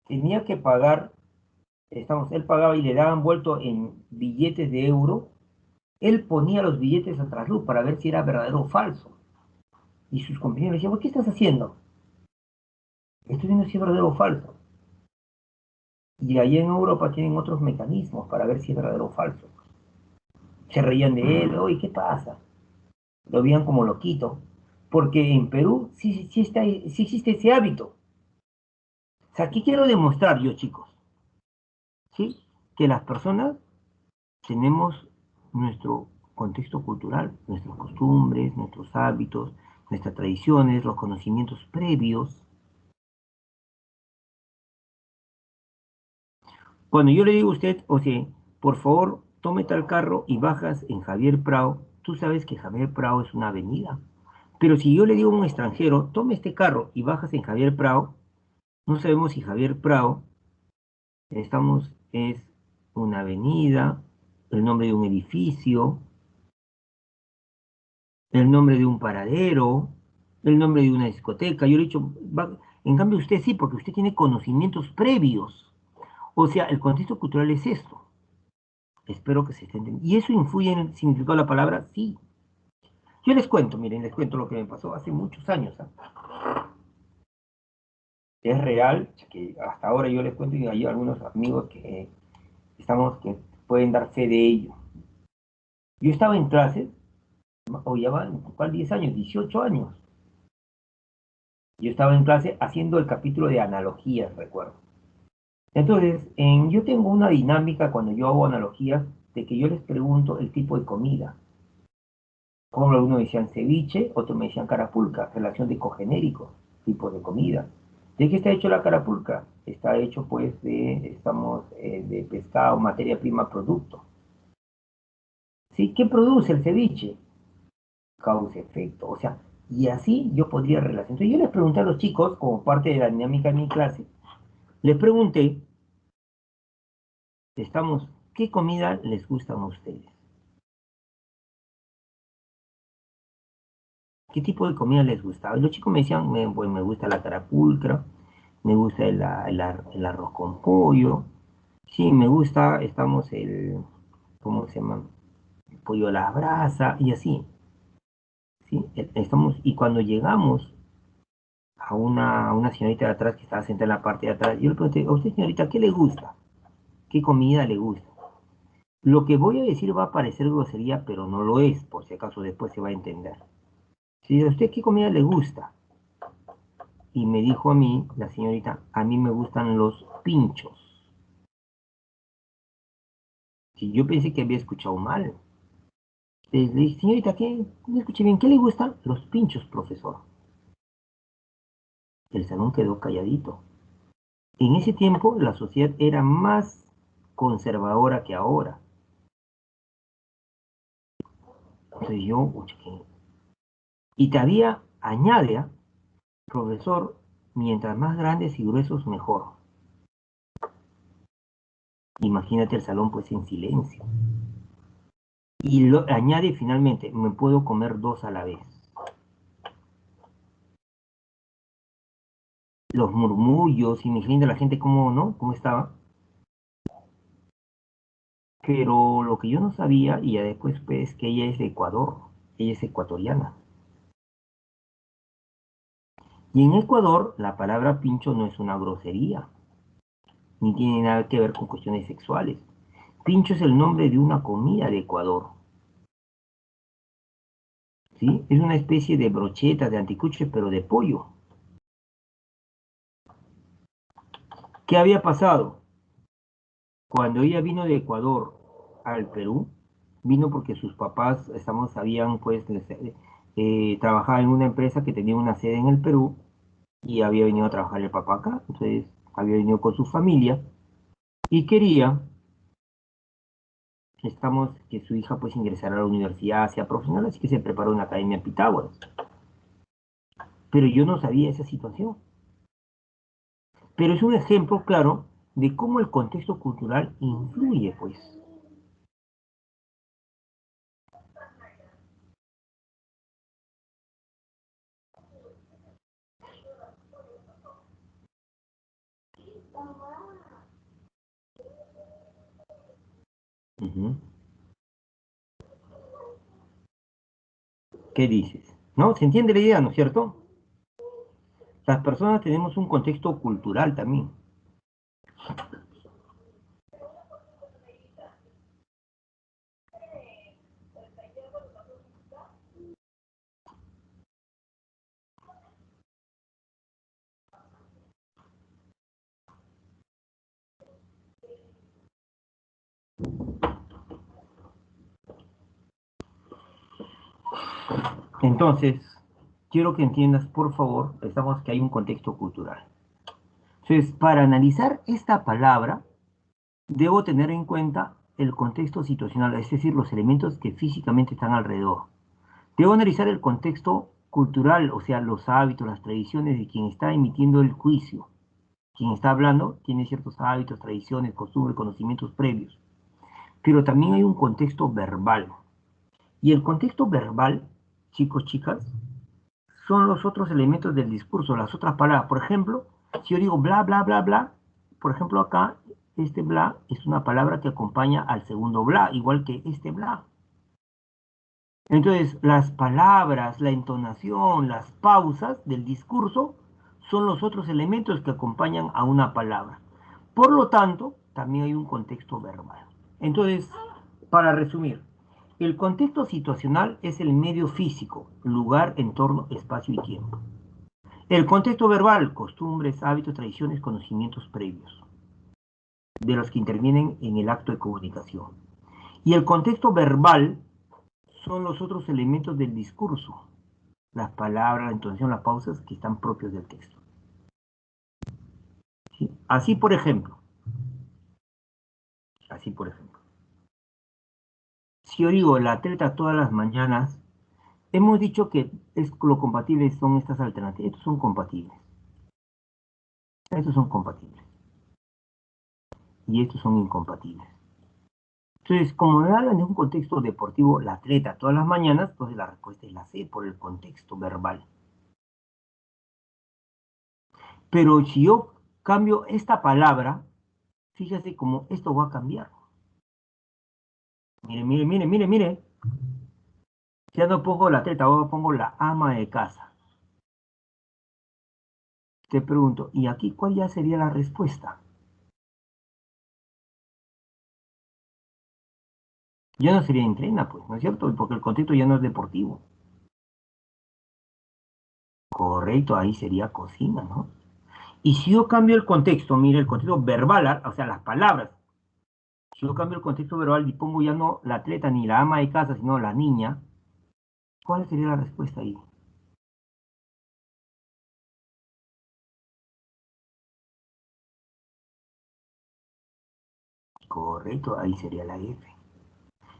Speaker 1: tenía que pagar, él pagaba y le daban vuelto en billetes de euro, él ponía los billetes a trasluz para ver si era verdadero o falso. Y sus compañeros le decían, ¿qué estás haciendo? Estoy viendo si es verdadero o falso. Y allá en Europa tienen otros mecanismos para ver si es verdadero o falso. Se reían de él, oye, ¿qué pasa? Lo veían como loquito. Porque en Perú sí existe ese hábito. O sea, ¿qué quiero demostrar yo, chicos? ¿Sí? Que las personas tenemos nuestro contexto cultural, nuestras costumbres, nuestros hábitos, nuestras tradiciones, los conocimientos previos. Cuando yo le digo a usted, o sea, por favor, tome tal carro y bajas en Javier Prado, tú sabes que Javier Prado es una avenida. Pero si yo le digo a un extranjero, tome este carro y bajas en Javier Prado, no sabemos si Javier Prado, es una avenida, el nombre de un edificio, el nombre de un paradero, el nombre de una discoteca. Yo le he dicho, en cambio usted sí, porque usted tiene conocimientos previos. O sea, el contexto cultural es esto. Espero que se esté entendiendo. ¿Y eso influye en el significado de la palabra? Sí. Yo les cuento, miren, les cuento lo que me pasó hace muchos años. ¿Ah? Es real, que hasta ahora yo les cuento y hay algunos amigos que pueden dar fe de ello. Yo estaba en clases, o ya van, ¿cuál 10 años? 18 años. Yo estaba en clase haciendo el capítulo de analogías, recuerdo. Entonces, yo tengo una dinámica cuando yo hago analogías de que yo les pregunto el tipo de comida. Como algunos decían ceviche, otros me decían carapulca, relación de cogenérico, tipo de comida. ¿De qué está hecho la carapulca? Está hecho pues de pescado, materia prima, producto. ¿Sí? ¿Qué produce el ceviche? Causa efecto. O sea, y así yo podría relacionar. Entonces yo les pregunté a los chicos, como parte de la dinámica de mi clase, les pregunté, ¿qué comida les gustan a ustedes? ¿Qué tipo de comida les gustaba? Y los chicos me decían, pues me gusta la carapulcra, me gusta el arroz con pollo, sí, me gusta, estamos ¿cómo se llama? El pollo a la brasa, y así, ¿sí? Y cuando llegamos a una señorita de atrás que estaba sentada en la parte de atrás, yo le pregunté, a usted señorita, ¿qué le gusta? ¿Qué comida le gusta? Lo que voy a decir va a parecer grosería, pero no lo es, por si acaso después se va a entender. Si a usted qué comida le gusta, y me dijo a mí, la señorita, a mí me gustan los pinchos. Y yo pensé que había escuchado mal. Le dije, señorita, ¿qué? No escuché bien, ¿qué le gustan? Los pinchos, profesor. El salón quedó calladito. En ese tiempo la sociedad era más conservadora que ahora. Entonces yo, y todavía añade, profesor, mientras más grandes y gruesos, mejor. Imagínate el salón pues en silencio. Y añade finalmente, me puedo comer dos a la vez. Los murmullos, imagínate la gente cómo, ¿no? ¿Cómo estaba? Pero lo que yo no sabía, y ya después pues que ella es de Ecuador, ella es ecuatoriana. Y en Ecuador la palabra pincho no es una grosería, ni tiene nada que ver con cuestiones sexuales. Pincho es el nombre de una comida de Ecuador, ¿sí? Es una especie de brocheta, de anticuchos, pero de pollo. ¿Qué había pasado? Cuando ella vino de Ecuador al Perú, vino porque sus papás, habían pues, trabajaba en una empresa que tenía una sede en el Perú y había venido a trabajar el papá acá, entonces había venido con su familia y quería, que su hija pues ingresara a la universidad, sea profesional, así que se preparó en la Academia Pitágoras. Pero yo no sabía esa situación. Pero es un ejemplo claro de cómo el contexto cultural influye, pues. Ujú. ¿Qué dices? ¿No? ¿Se entiende la idea, no es cierto? Las personas tenemos un contexto cultural también. Entonces, quiero que entiendas, por favor, pensamos que hay un contexto cultural. Entonces, para analizar esta palabra, debo tener en cuenta el contexto situacional, es decir, los elementos que físicamente están alrededor. Debo analizar el contexto cultural, o sea, los hábitos, las tradiciones de quien está emitiendo el juicio. Quien está hablando tiene ciertos hábitos, tradiciones, costumbres, conocimientos previos. Pero también hay un contexto verbal. Y el contexto verbal, chicos, chicas, son los otros elementos del discurso, las otras palabras. Por ejemplo, si yo digo bla, bla, bla, bla, por ejemplo acá, este bla es una palabra que acompaña al segundo bla, igual que este bla. Entonces, las palabras, la entonación, las pausas del discurso son los otros elementos que acompañan a una palabra. Por lo tanto, también hay un contexto verbal. Entonces, para resumir, el contexto situacional es el medio físico, lugar, entorno, espacio y tiempo. El contexto verbal, costumbres, hábitos, tradiciones, conocimientos previos, de los que intervienen en el acto de comunicación. Y el contexto verbal son los otros elementos del discurso, las palabras, la entonación, las pausas que están propios del texto. ¿Sí? Así por ejemplo, si yo digo la atleta todas las mañanas, hemos dicho que lo compatibles son estas alternativas, estos son compatibles y estos son incompatibles. Entonces, como me hablan de un contexto deportivo, la atleta todas las mañanas, entonces la respuesta es la C, por el contexto verbal. Pero si yo cambio esta palabra, fíjese cómo esto va a cambiar. Mire, mire, mire, mire, mire. Ya no pongo la atleta, ahora pongo la ama de casa. Te pregunto, ¿y aquí cuál ya sería la respuesta? Ya no sería entrena, pues, ¿no es cierto? Porque el contexto ya no es deportivo. Correcto, ahí sería cocina, ¿no? Y si yo cambio el contexto, mire, el contexto verbal, o sea, las palabras, si yo cambio el contexto verbal y pongo ya no la atleta ni la ama de casa, sino la niña, ¿cuál sería la respuesta ahí? Correcto, ahí sería la F.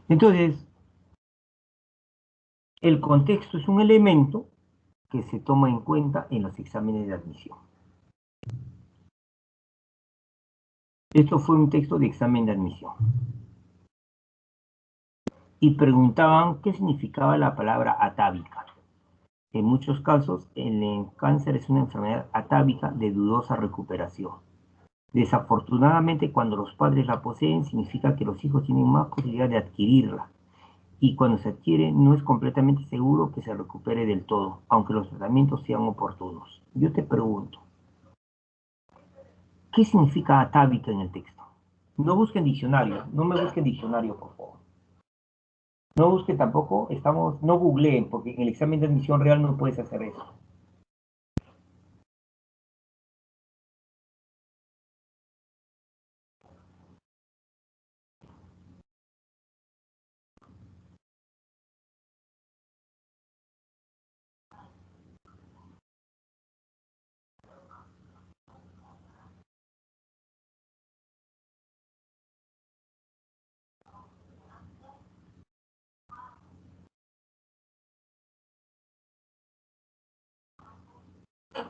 Speaker 1: Entonces, el contexto es un elemento que se toma en cuenta en los exámenes de admisión. Esto fue un texto de examen de admisión. Y preguntaban qué significaba la palabra atávica. En muchos casos, el cáncer es una enfermedad atávica de dudosa recuperación. Desafortunadamente, cuando los padres la poseen, significa que los hijos tienen más posibilidad de adquirirla. Y cuando se adquiere, no es completamente seguro que se recupere del todo, aunque los tratamientos sean oportunos. Yo te pregunto, ¿qué significa atávica en el texto? No busquen diccionario, no me busquen diccionario, por favor. No busquen tampoco, no googleen, porque en el examen de admisión real no puedes hacer eso.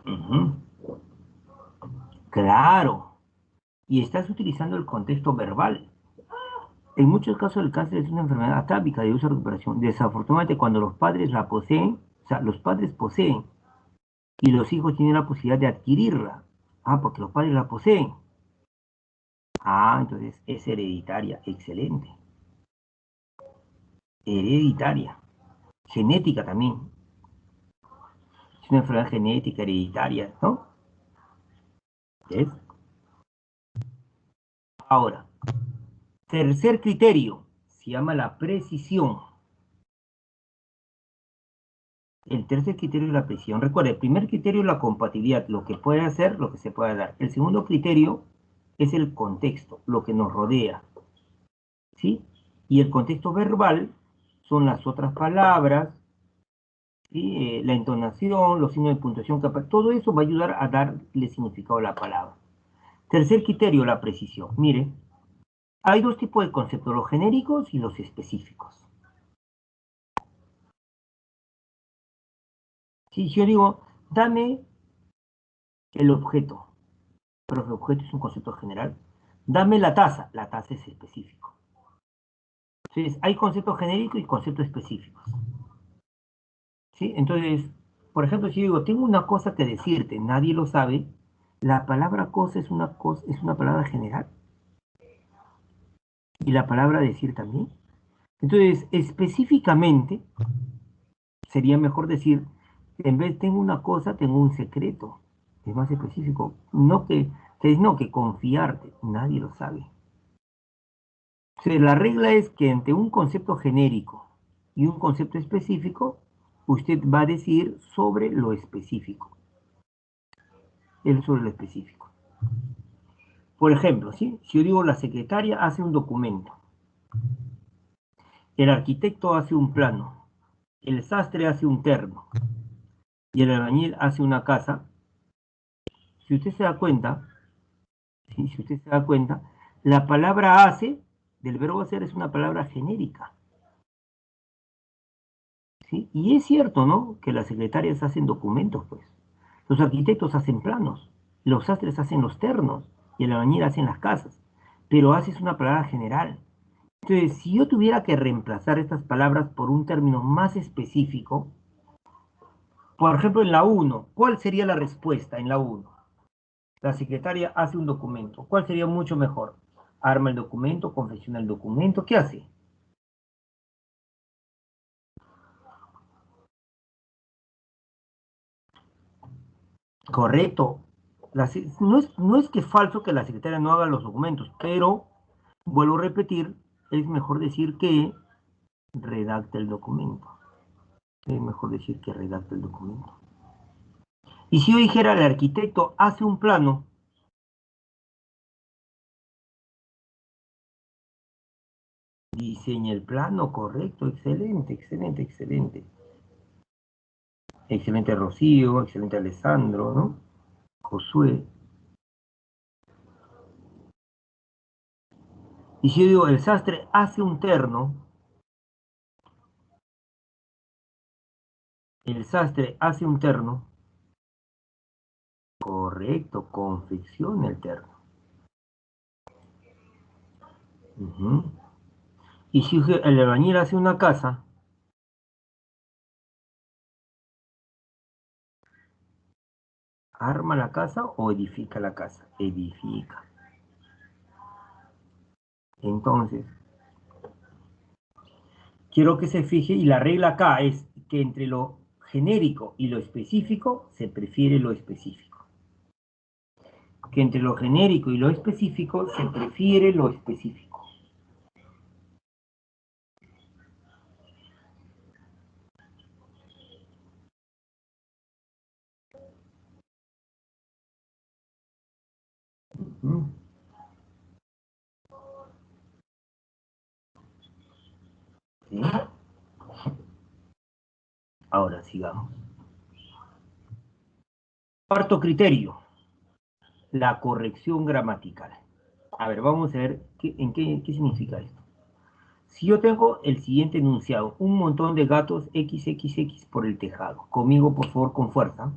Speaker 1: Ujú. Claro, y estás utilizando el contexto verbal. En muchos casos el cáncer es una enfermedad atávica de uso recuperación. Desafortunadamente, cuando los padres la poseen, o sea, los padres poseen y los hijos tienen la posibilidad de adquirirla. Ah, porque los padres la poseen. Ah, entonces es hereditaria. Excelente. Hereditaria. Genética también. Es una enfermedad genética, hereditaria, ¿no? ¿Es? Ahora, tercer criterio. Se llama la precisión. El tercer criterio es la precisión. Recuerda, el primer criterio es la compatibilidad, lo que puede hacer, lo que se puede dar. El segundo criterio es el contexto, lo que nos rodea, ¿sí? Y el contexto verbal son las otras palabras, ¿sí? La entonación, los signos de puntuación, todo eso va a ayudar a darle significado a la palabra. Tercer criterio, la precisión. Mire, hay dos tipos de conceptos, los genéricos y los específicos. Si yo digo, dame el objeto, pero el objeto es un concepto general. Dame la tasa es específico. Entonces, hay conceptos genéricos y conceptos específicos. ¿Sí? Entonces, por ejemplo, si yo digo, tengo una cosa que decirte, nadie lo sabe, la palabra cosa, es una palabra general. Y la palabra decir también. Entonces, específicamente, sería mejor decir, en vez de tengo una cosa, tengo un secreto. Es más específico. No que confiarte, nadie lo sabe. Entonces, la regla es que entre un concepto genérico y un concepto específico, usted va a decir sobre lo específico. Él sobre lo específico. Por ejemplo, ¿sí? Si yo digo la secretaria hace un documento, el arquitecto hace un plano, el sastre hace un terno y el albañil hace una casa, si usted se da cuenta, ¿sí? Si usted se da cuenta, la palabra hace del verbo hacer es una palabra genérica. ¿Sí? Y es cierto, ¿no? Que las secretarias hacen documentos, pues. Los arquitectos hacen planos, los sastres hacen los ternos y el albañil hacen las casas. Pero hace es una palabra general. Entonces, si yo tuviera que reemplazar estas palabras por un término más específico, por ejemplo, en la 1, ¿cuál sería la respuesta en la 1? La secretaria hace un documento. ¿Cuál sería mucho mejor? Arma el documento, confecciona el documento. ¿Qué hace? Correcto. No es que es falso que la secretaria no haga los documentos, pero, vuelvo a repetir, es mejor decir que redacta el documento. Es mejor decir que redacta el documento. Y si yo dijera el arquitecto hace un plano, diseña el plano, correcto, excelente, excelente, excelente. Excelente Rocío, excelente Alessandro, ¿no? Josué. Y si yo digo el sastre hace un terno, el sastre hace un terno, correcto, confecciona el terno. Y si el albañil hace una casa, ¿arma la casa o edifica la casa? Edifica. Entonces, quiero que se fije, y la regla acá es que entre lo genérico y lo específico se prefiere lo específico. Que entre lo genérico y lo específico se prefiere lo específico. ¿Sí? Ahora sigamos. Cuarto criterio, la corrección gramatical. A ver, vamos a ver qué significa esto. Si yo tengo el siguiente enunciado, un montón de gatos XXX por el tejado. Conmigo, por favor, con fuerza.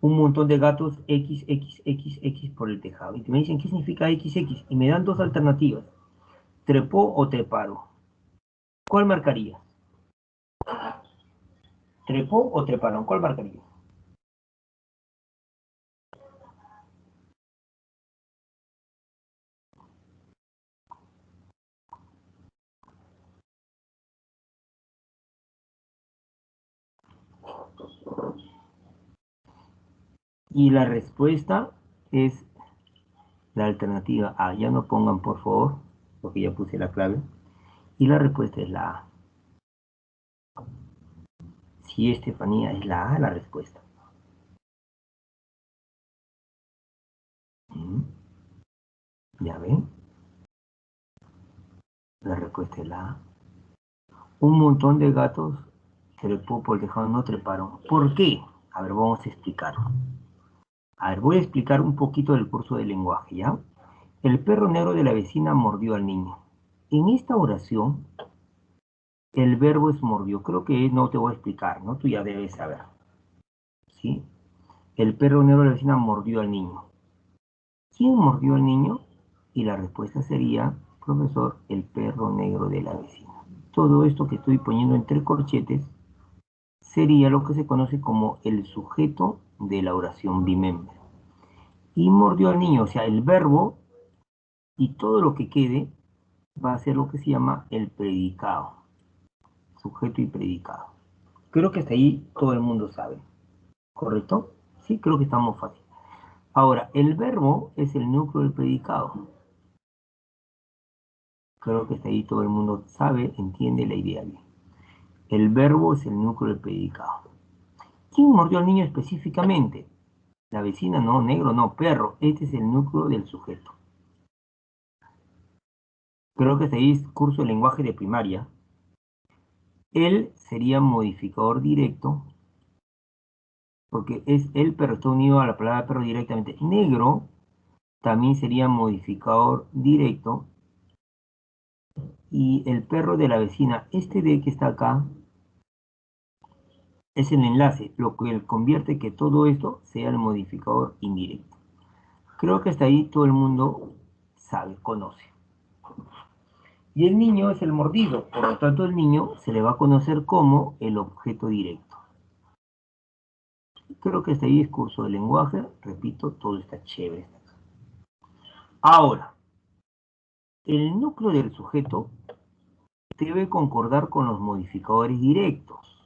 Speaker 1: Un montón de gatos XXXX por el tejado. Y me dicen, ¿qué significa XX? Y me dan dos alternativas. ¿Trepó o treparon? ¿Cuál marcaría? ¿Trepó o treparon? ¿Cuál marcaría? Y la respuesta es la alternativa A. Ya no pongan, por favor, porque ya puse la clave. Y la respuesta es la A. Sí, Estefanía, es la A la respuesta. ¿Ya ven? La respuesta es la A. Un montón de gatos trepó por el tejado, no treparon. ¿Por qué? A ver, vamos a explicarlo. A ver, voy a explicar un poquito del curso de lenguaje, ¿ya? El perro negro de la vecina mordió al niño. En esta oración, el verbo es mordió. Creo que no te voy a explicar, ¿no? Tú ya debes saber, ¿sí? El perro negro de la vecina mordió al niño. ¿Quién mordió al niño? Y la respuesta sería, profesor, el perro negro de la vecina. Todo esto que estoy poniendo entre corchetes sería lo que se conoce como el sujeto de la oración bimember. Y mordió al niño, o sea, el verbo y todo lo que quede va a ser lo que se llama el predicado, sujeto y predicado. Creo que hasta ahí todo el mundo sabe, ¿correcto? Sí, creo que estamos fácil. Ahora, el verbo es el núcleo del predicado. Creo que hasta ahí todo el mundo sabe, entiende la idea bien. El verbo es el núcleo del predicado. ¿Quién mordió al niño específicamente? La vecina, no, negro, no, perro. Este es el núcleo del sujeto. Creo que hasta ahí es curso de lenguaje de primaria. El sería modificador directo, porque es el perro, está unido a la palabra perro directamente. Negro también sería modificador directo. Y el perro de la vecina, este de que está acá, es el enlace, lo que convierte que todo esto sea el modificador indirecto. Creo que hasta ahí todo el mundo sabe, conoce. Y el niño es el mordido, por lo tanto el niño se le va a conocer como el objeto directo. Creo que este discurso del lenguaje, repito, todo está chévere. Ahora, el núcleo del sujeto debe concordar con los modificadores directos.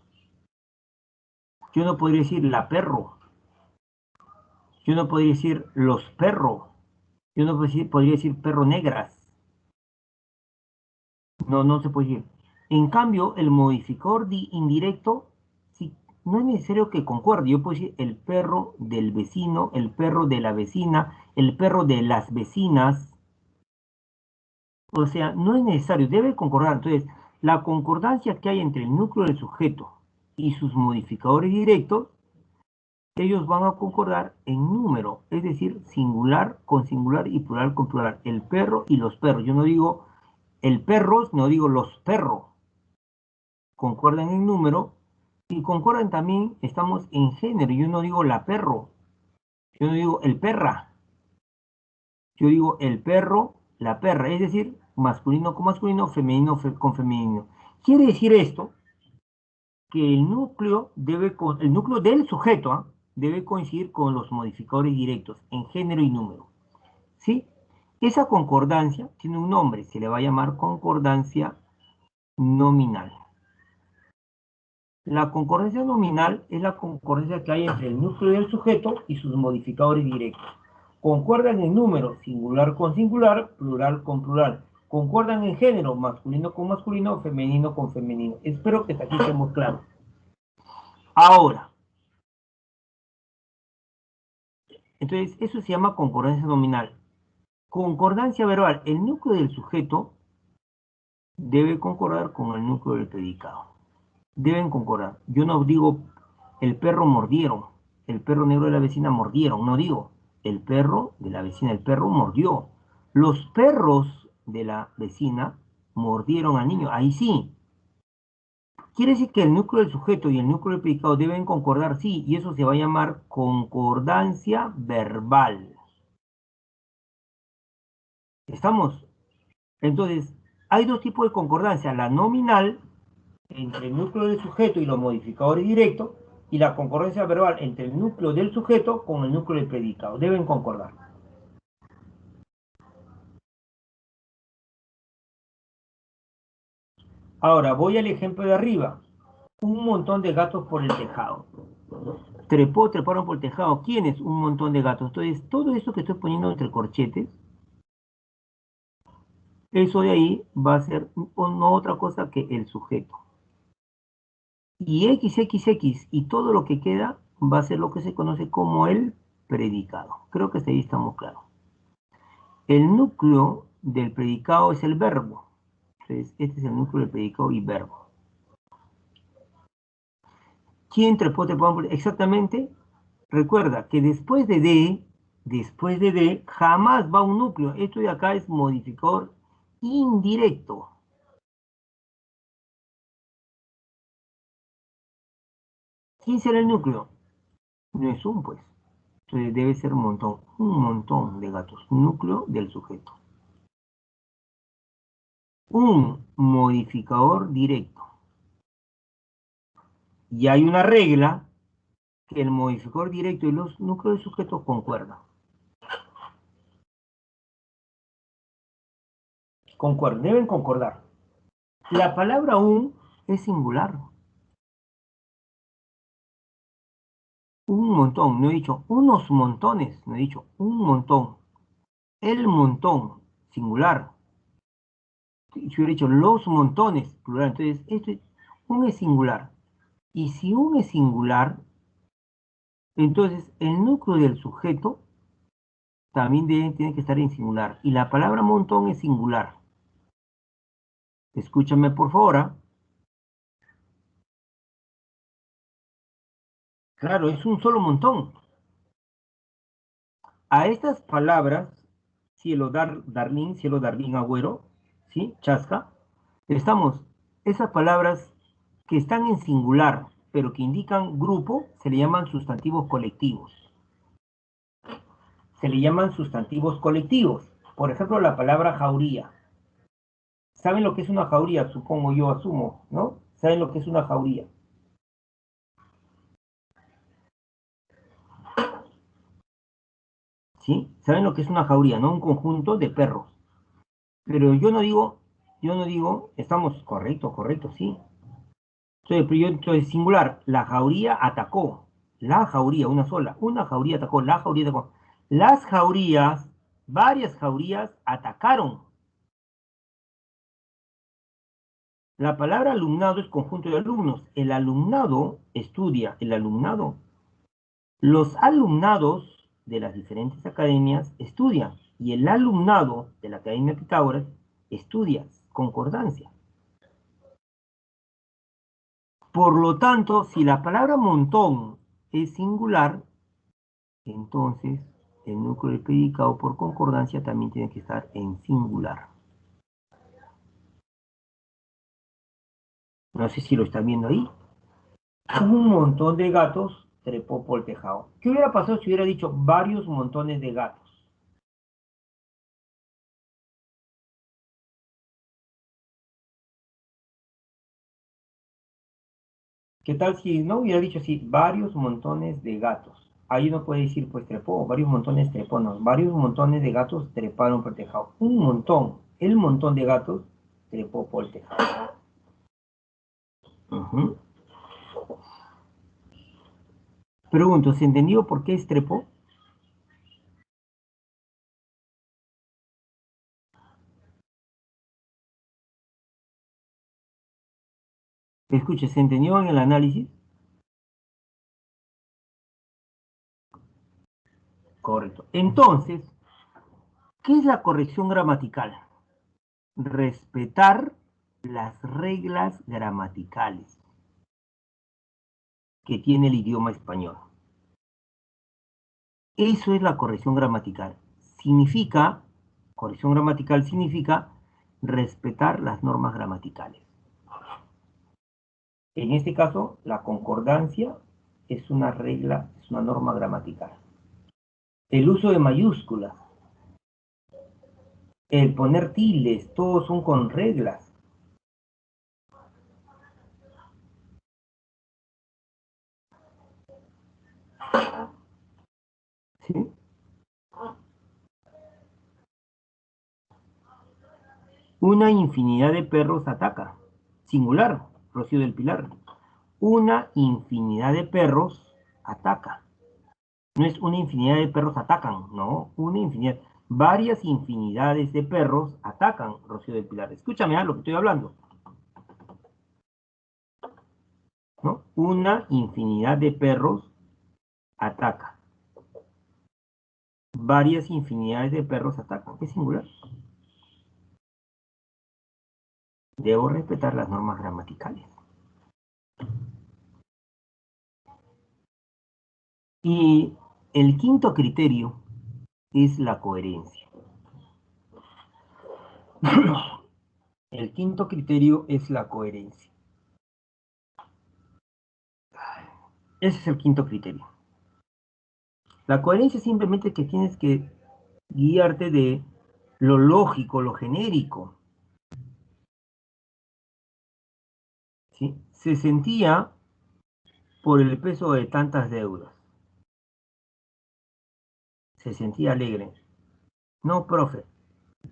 Speaker 1: Yo no podría decir la perro. Yo no podría decir los perros. Yo no podría decir perro negras. No, no se puede decir. En cambio, el modificador indirecto, sí, no es necesario que concuerde. Yo puedo decir el perro del vecino, el perro de la vecina, el perro de las vecinas. O sea, no es necesario, debe concordar. Entonces, la concordancia que hay entre el núcleo del sujeto y sus modificadores directos, ellos van a concordar en número, es decir, singular con singular y plural con plural. El perro y los perros. Yo no digo el perros, no digo los perros. Concuerdan en número y concuerdan también, estamos en género. Yo no digo la perro, yo no digo el perra, yo digo el perro, la perra, es decir, masculino con masculino, femenino con femenino. Quiere decir esto que el núcleo del sujeto debe coincidir con los modificadores directos en género y número. ¿Sí? Esa concordancia tiene un nombre, se le va a llamar concordancia nominal. La concordancia nominal es la concordancia que hay entre el núcleo del sujeto y sus modificadores directos. Concuerdan en número, singular con singular, plural con plural. Concuerdan en género, masculino con masculino, femenino con femenino. Espero que hasta aquí estemos claros. Ahora, entonces eso se llama concordancia nominal. Concordancia verbal. El núcleo del sujeto debe concordar con el núcleo del predicado. Deben concordar. Yo no digo el perro mordieron, el perro negro de la vecina mordieron, no digo el perro de la vecina, el perro mordió. Los perros de la vecina mordieron al niño, ahí sí. Quiere decir que el núcleo del sujeto y el núcleo del predicado deben concordar, sí, y eso se va a llamar concordancia verbal. ¿Estamos? Entonces, hay dos tipos de concordancia, la nominal entre el núcleo del sujeto y los modificadores directos, y la concordancia verbal entre el núcleo del sujeto con el núcleo del predicado. Deben concordar. Ahora, voy al ejemplo de arriba. Un montón de gatos por el tejado. Treparon por el tejado. ¿Quiénes? Un montón de gatos. Entonces, todo eso que estoy poniendo entre corchetes, eso de ahí va a ser no otra cosa que el sujeto. Y XXX y todo lo que queda va a ser lo que se conoce como el predicado. Creo que hasta ahí estamos claros. El núcleo del predicado es el verbo. Entonces, este es el núcleo del predicado y verbo. ¿Quién trepó? Exactamente. Recuerda que después de D, jamás va un núcleo. Esto de acá es modificador indirecto. ¿Quién será el núcleo? No es un, pues. Entonces debe ser un montón de gatos. Núcleo del sujeto. Un modificador directo. Y hay una regla que el modificador directo y los núcleos del sujeto concuerdan. Deben concordar. La palabra un es singular. Un montón, no he dicho unos montones, no he dicho un montón. El montón, singular. Yo hubiera dicho los montones, plural. Entonces, un es singular. Y si un es singular, entonces el núcleo del sujeto también tiene que estar en singular. Y la palabra montón es singular. Escúchame por favor. Claro, es un solo montón. A estas palabras, cielo Darlín Agüero, ¿sí? Chasca, esas palabras que están en singular, pero que indican grupo, se le llaman sustantivos colectivos. Se le llaman sustantivos colectivos. Por ejemplo, la palabra jauría. ¿Saben lo que es una jauría? Supongo yo, asumo, ¿no? ¿Saben lo que es una jauría? ¿Sí? ¿Saben lo que es una jauría? ¿No? Un conjunto de perros. Pero yo no digo, estamos correcto, correcto, sí. Entonces, singular, la jauría atacó. La jauría, una jauría atacó, la jauría atacó. Las jaurías, varias jaurías atacaron. La palabra alumnado es conjunto de alumnos. El alumnado estudia, el alumnado. Los alumnados de las diferentes academias estudian y el alumnado de la Academia Pitágoras estudia concordancia. Por lo tanto, si la palabra montón es singular, entonces el núcleo del predicado por concordancia también tiene que estar en singular. No sé si lo están viendo ahí. Un montón de gatos trepó por el tejado. ¿Qué hubiera pasado si hubiera dicho varios montones de gatos? ¿Qué tal si no hubiera dicho así, varios montones de gatos? Ahí uno puede decir, pues trepó, varios montones trepó, no, varios montones de gatos treparon por el tejado. Un montón, el montón de gatos trepó por el tejado. Ujú. Pregunto, ¿se entendió por qué es trepó? Escuche, ¿se entendió en el análisis? Correcto. Entonces, ¿qué es la corrección gramatical? Respetar las reglas gramaticales que tiene el idioma español. Eso es la corrección gramatical. Significa, corrección gramatical significa respetar las normas gramaticales. En este caso, la concordancia es una regla, es una norma gramatical. El uso de mayúsculas, el poner tildes, todos son con reglas. ¿Sí? Una infinidad de perros ataca. Singular, Rocío del Pilar. Una infinidad de perros ataca. No es una infinidad de perros atacan, no, una infinidad. Varias infinidades de perros atacan, Rocío del Pilar. Escúchame a lo que estoy hablando, ¿no? Una infinidad de perros ataca. Varias infinidades de perros atacan. Es singular. Debo respetar las normas gramaticales. Y el quinto criterio es la coherencia. El quinto criterio es la coherencia. Ese es el quinto criterio. La coherencia es simplemente que tienes que guiarte de lo lógico, lo genérico. ¿Sí? Se sentía por el peso de tantas deudas. Se sentía alegre. No, profe.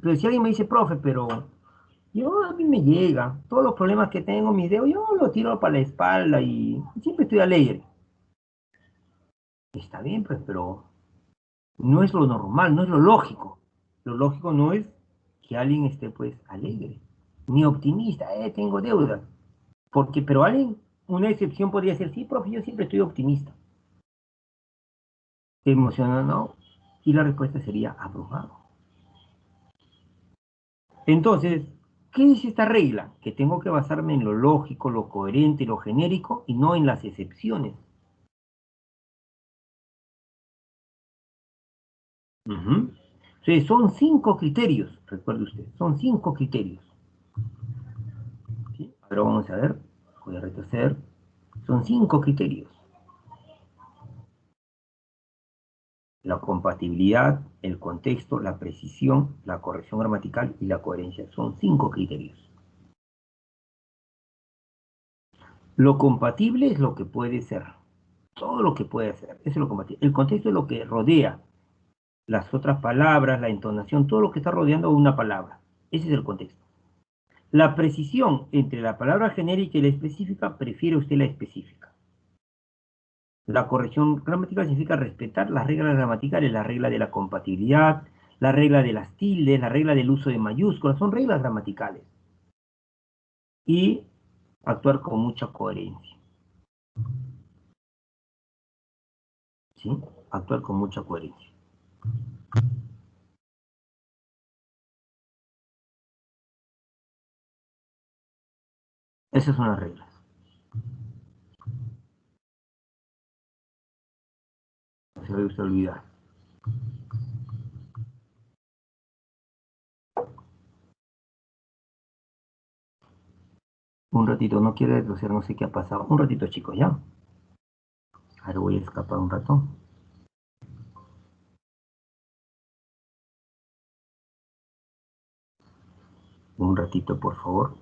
Speaker 1: Pero si alguien me dice, profe, pero yo a mí me llega. Todos los problemas que tengo, mis dedos, yo los tiro para la espalda y siempre estoy alegre. Está bien, pues, pero no es lo normal, no es lo lógico. Lo lógico no es que alguien esté, pues, alegre. Ni optimista, tengo deudas. Porque, pero alguien, una excepción podría ser, sí, profe, yo siempre estoy optimista. ¿Te emociona? No. Y la respuesta sería abrumado. Entonces, ¿qué dice esta regla? Que tengo que basarme en lo lógico, lo coherente, lo genérico y no en las excepciones. Ujú. Entonces, son 5 criterios, recuerde usted, son 5 criterios. ¿Sí? Ahora vamos a ver, voy a retroceder. Son 5 criterios. La compatibilidad, el contexto, la precisión, la corrección gramatical y la coherencia. Son 5 criterios. Lo compatible es lo que puede ser. Todo lo que puede ser. Eso es lo compatible. El contexto es lo que rodea las otras palabras, la entonación, todo lo que está rodeando una palabra. Ese es el contexto. La precisión entre la palabra genérica y la específica, prefiere usted la específica. La corrección gramatical significa respetar las reglas gramaticales, la regla de la compatibilidad, la regla de las tildes, la regla del uso de mayúsculas, son reglas gramaticales. Y actuar con mucha coherencia. ¿Sí? Actuar con mucha coherencia. Esas son las reglas. No se debe usted olvidar. Un ratito, no quiere retroceder, no sé qué ha pasado. Un ratito, chicos, ¿ya? Ahora voy a escapar un rato. Un ratito, por favor.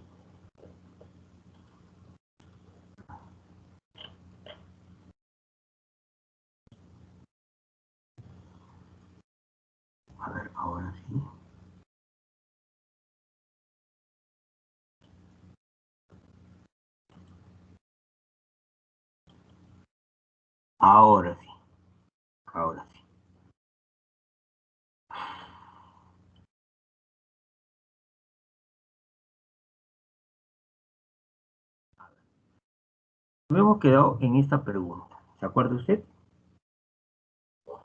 Speaker 1: A ver, ahora sí. Ahora sí. Ahora sí. Nos hemos quedado en esta pregunta. ¿Se acuerda usted?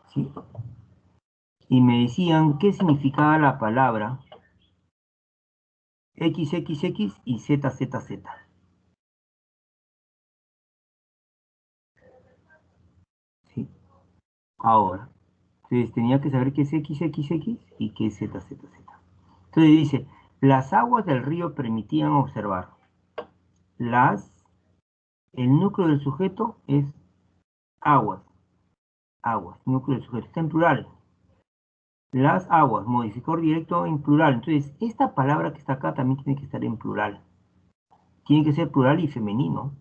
Speaker 1: Sí. Y me decían qué significaba la palabra XXX y ZZZ. ¿Sí? Ahora. Entonces tenía que saber qué es XXX y qué es ZZZ. Entonces dice, las aguas del río permitían observar las, el núcleo del sujeto es aguas, aguas, núcleo del sujeto, está en plural. Las aguas, modificador directo en plural. Entonces, esta palabra que está acá también tiene que estar en plural. Tiene que ser plural y femenino.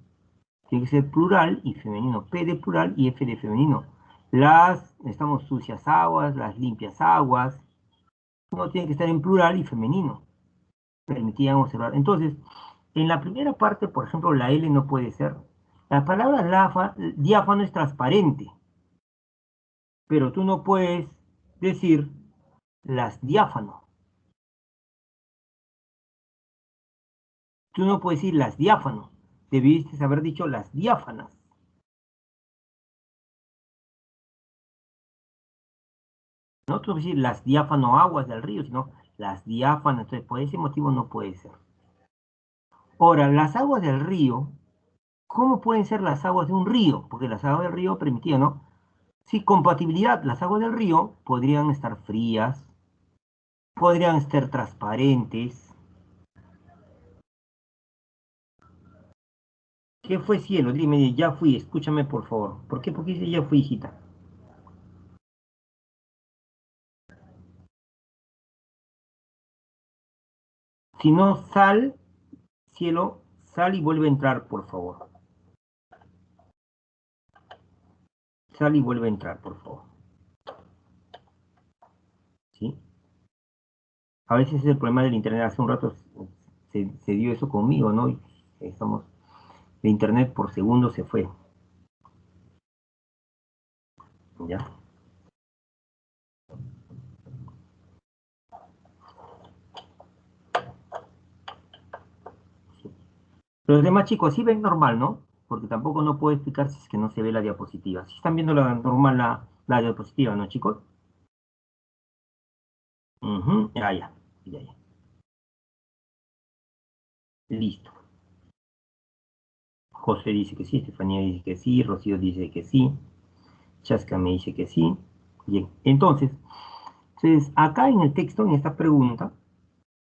Speaker 1: Tiene que ser plural y femenino. P de plural y F de femenino. Las, estamos sucias aguas, las limpias aguas. No tiene que estar en plural y femenino. Permitían observar. Entonces, en la primera parte, por ejemplo, la L no puede ser. La palabra diáfano es transparente, pero tú no puedes decir las diáfano. Tú no puedes decir las diáfano. Debiste haber dicho las diáfanas. No tú puedes decir las diáfano aguas del río, sino las diáfanas. Entonces, por ese motivo no puede ser. Ahora, las aguas del río, ¿cómo pueden ser las aguas de un río? Porque las aguas del río permitían, ¿no? Sí, compatibilidad. Las aguas del río podrían estar frías, podrían estar transparentes. ¿Qué fue cielo? Dime, ya fui, escúchame por favor. ¿Por qué? Porque dice ya fui, hijita. Si no, sal, cielo, sal y vuelve a entrar, por favor. Sal y vuelve a entrar, por favor. ¿Sí? A veces es el problema del internet. Hace un rato se dio eso conmigo, ¿no? Estamos, de internet por segundo se fue. ¿Ya? Sí. Los demás chicos sí ven normal, ¿no? Porque tampoco no puedo explicar si es que no se ve la diapositiva. Si están viendo la normal la diapositiva, ¿no, chicos? Ujú, ya, ya, ya, ya. Listo. José dice que sí, Estefanía dice que sí, Rocío dice que sí, Chasca me dice que sí. Bien, entonces, acá en el texto, en esta pregunta,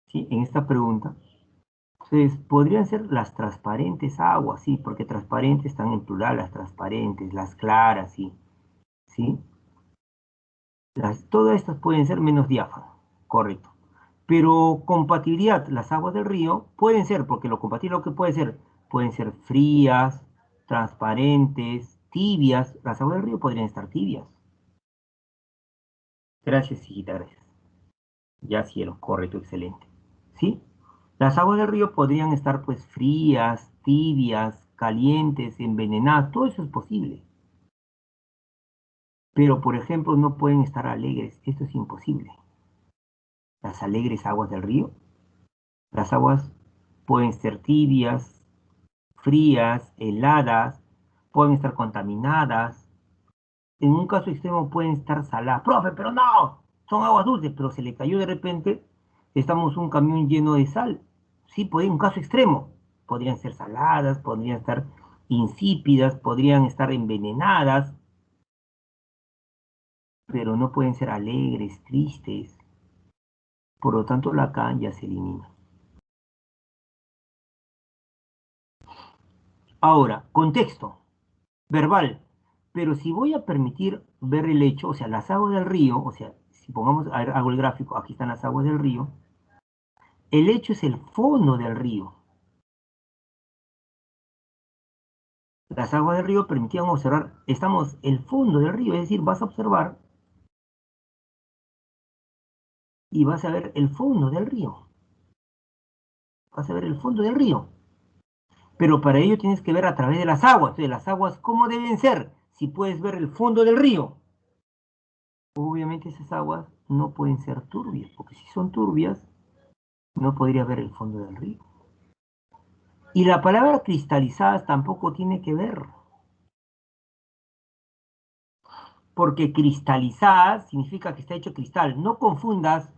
Speaker 1: ¿sí? En esta pregunta, entonces, podrían ser las transparentes aguas, sí, porque transparentes están en plural, las transparentes, las claras, sí, ¿sí? Todas estas pueden ser menos diáfanas, correcto. Pero compatibilidad, las aguas del río pueden ser, porque lo compatible lo que puede ser, pueden ser frías, transparentes, tibias. Las aguas del río podrían estar tibias. Gracias, hijita, gracias. Ya cielo, correcto, excelente. ¿Sí? Las aguas del río podrían estar pues frías, tibias, calientes, envenenadas, todo eso es posible. Pero, por ejemplo, no pueden estar alegres, esto es imposible. Las alegres aguas del río, las aguas pueden ser tibias, frías, heladas, pueden estar contaminadas. En un caso extremo pueden estar saladas. Profe, pero no, son aguas dulces, pero se le cayó de repente, estamos un camión lleno de sal. Sí, puede un caso extremo. Podrían ser saladas, podrían estar insípidas, podrían estar envenenadas, pero no pueden ser alegres, tristes. Por lo tanto, la K ya se elimina. Ahora, contexto, verbal. Pero si voy a permitir ver el hecho, o sea, las aguas del río, o sea, si pongamos, a ver, hago el gráfico, aquí están las aguas del río, el hecho es el fondo del río. Las aguas del río permitían observar, estamos el fondo del río, es decir, vas a observar y vas a ver el fondo del río. Vas a ver el fondo del río. Pero para ello tienes que ver a través de las aguas. Entonces, las aguas, ¿cómo deben ser? Si puedes ver el fondo del río. Obviamente esas aguas no pueden ser turbias, porque si son turbias, no podría ver el fondo del río. Y la palabra cristalizadas tampoco tiene que ver, porque cristalizadas significa que está hecho cristal. No confundas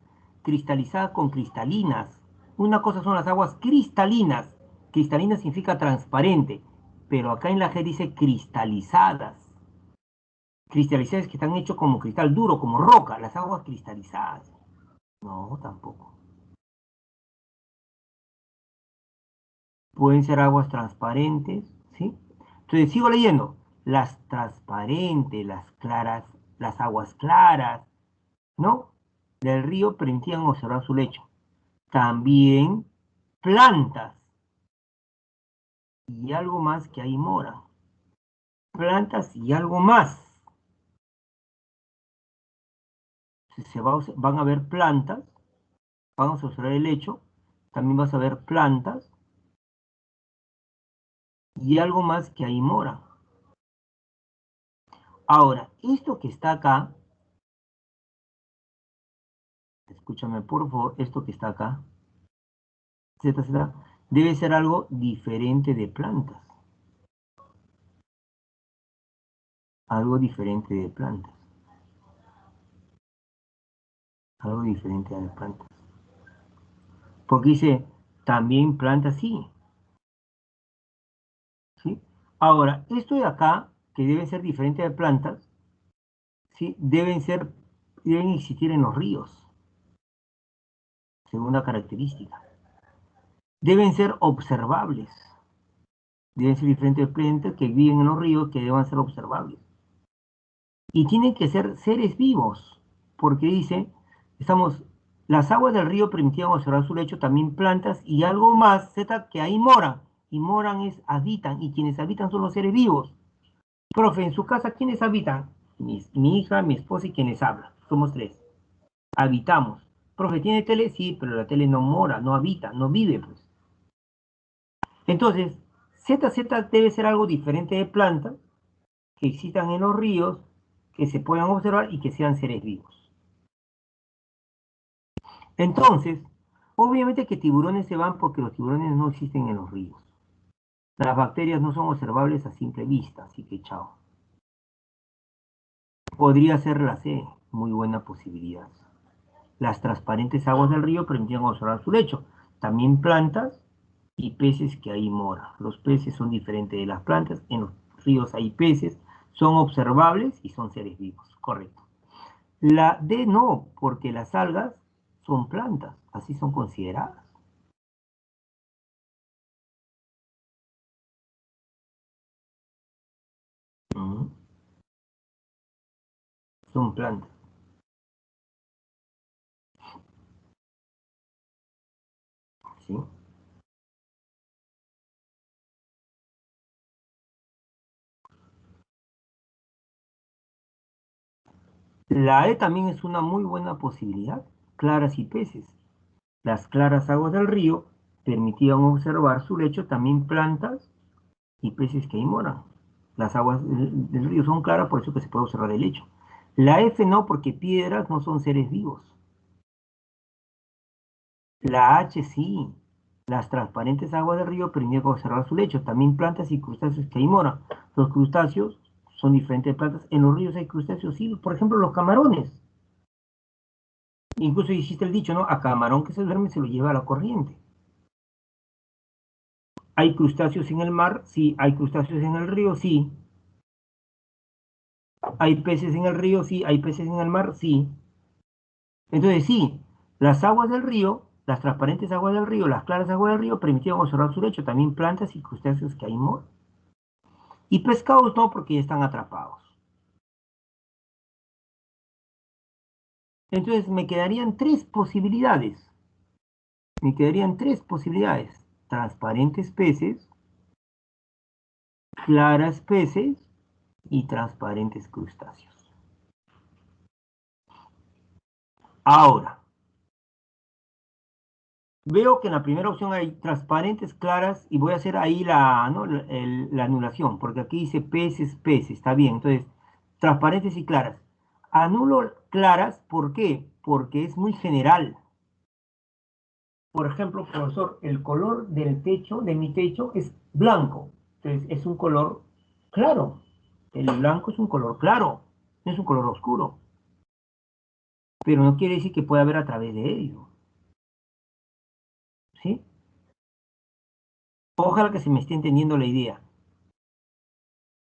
Speaker 1: cristalizadas con cristalinas. Una cosa son las aguas cristalinas. Cristalina significa transparente, pero acá en la G dice cristalizadas. Cristalizadas que están hechos como cristal duro, como roca, las aguas cristalizadas. No, tampoco. Pueden ser aguas transparentes, ¿sí? Entonces sigo leyendo. Las transparentes, las claras, las aguas claras, ¿no? Del río permitían observar su lecho. También plantas y algo más que ahí mora. Plantas y algo más. Van a ver plantas, vamos a observar el lecho, también vas a ver plantas y algo más que ahí mora. Ahora, esto que está acá, escúchame por favor, esto que está acá, Z, debe ser algo diferente de plantas. Algo diferente de plantas. Algo diferente de plantas. Porque dice, también plantas sí. ¿Sí? Ahora, esto de acá, que debe ser diferente de plantas, ¿sí? Deben existir en los ríos. Segunda característica. Deben ser observables. Deben ser diferentes de plantas que viven en los ríos que deban ser observables. Y tienen que ser seres vivos, porque dice, las aguas del río permitían observar su lecho también plantas y algo más, Z, que ahí moran. Y moran es habitan, y quienes habitan son los seres vivos. Profe, en su casa, ¿quiénes habitan? Mi hija, mi esposa y quienes hablan. Somos tres. Habitamos. Profe, ¿tiene tele? Sí, pero la tele no mora, no habita, no vive, pues. Entonces, Z debe ser algo diferente de plantas que existan en los ríos, que se puedan observar y que sean seres vivos. Entonces, obviamente que tiburones se van porque los tiburones no existen en los ríos. Las bacterias no son observables a simple vista, así que chao. Podría ser la C, muy buena posibilidad. Las transparentes aguas del río permitían observar su lecho. También plantas y peces que ahí moran. Los peces son diferentes de las plantas. En los ríos hay peces, son observables y son seres vivos. Correcto. La D no, porque las algas son plantas, así son consideradas. Mm, son plantas. ¿sí? La E también es una muy buena posibilidad. Claras y peces. Las claras aguas del río permitían observar su lecho también plantas y peces que ahí moran. Las aguas del río son claras, por eso que se puede observar el lecho. La F no, porque piedras no son seres vivos. La H sí. Las transparentes aguas del río permiten observar su lecho. También plantas y crustáceos que ahí moran. Los crustáceos son diferentes de plantas. En los ríos hay crustáceos, sí. Por ejemplo, los camarones. Incluso existe el dicho, ¿no? A camarón que se duerme se lo lleva a la corriente. ¿Hay crustáceos en el mar? Sí. ¿Hay crustáceos en el río? Sí. ¿Hay peces en el río? Sí. ¿Hay peces en el mar? Sí. Entonces, sí, las aguas del río, las transparentes aguas del río, las claras aguas del río permitían observar su lecho, también plantas y crustáceos que hay moran. Y pescados no, porque ya están atrapados. Entonces, me quedarían tres posibilidades. Me quedarían tres posibilidades. Transparentes peces, claras peces y transparentes crustáceos. Ahora, veo que en la primera opción hay transparentes, claras, y voy a hacer ahí la, ¿no? La anulación, porque aquí dice peces, peces, está bien. Entonces, transparentes y claras. Anulo claras, ¿por qué? Porque es muy general. Por ejemplo, profesor, el color del techo, de mi techo, es blanco. Entonces, es un color claro. El blanco es un color claro, no es un color oscuro. Pero no quiere decir que pueda ver a través de ello. ¿Sí? Ojalá que se me esté entendiendo la idea.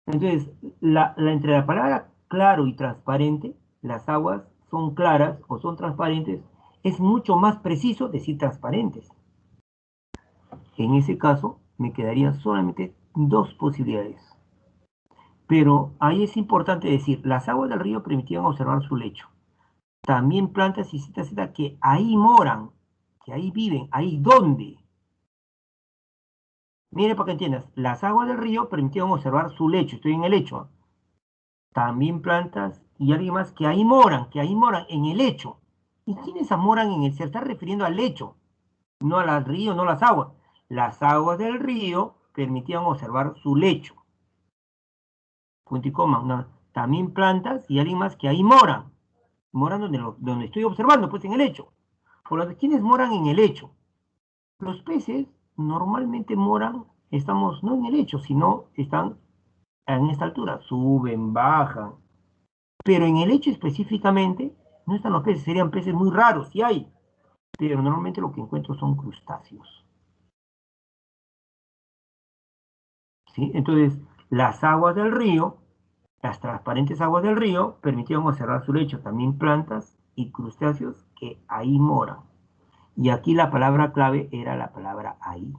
Speaker 1: Entonces, entre la palabra claro y transparente, las aguas son claras o son transparentes, es mucho más preciso decir transparentes. En ese caso, me quedarían solamente dos posibilidades. Pero ahí es importante decir, las aguas del río permitían observar su lecho. También plantas y z que ahí moran, que ahí viven, ahí donde. Mire para que entiendas, las aguas del río permitían observar su lecho, estoy en el lecho. También plantas y alguien más que ahí moran en el lecho. ¿Y quiénes moran en el? Se está refiriendo al lecho, no al río, no a las aguas. Las aguas del río permitían observar su lecho. Punto y coma. También plantas y alguien más que ahí moran. Moran donde estoy observando, pues en el lecho. Por lo tanto, ¿quiénes moran en el lecho? Los peces normalmente moran, estamos no en el lecho, sino están en esta altura, suben, bajan. Pero en el lecho específicamente no están los peces, serían peces muy raros, sí hay. Pero normalmente lo que encuentro son crustáceos. ¿Sí? Entonces, las aguas del río, las transparentes aguas del río, permitieron observar su lecho también plantas y crustáceos que ahí moran. Y aquí la palabra clave era la palabra ahí.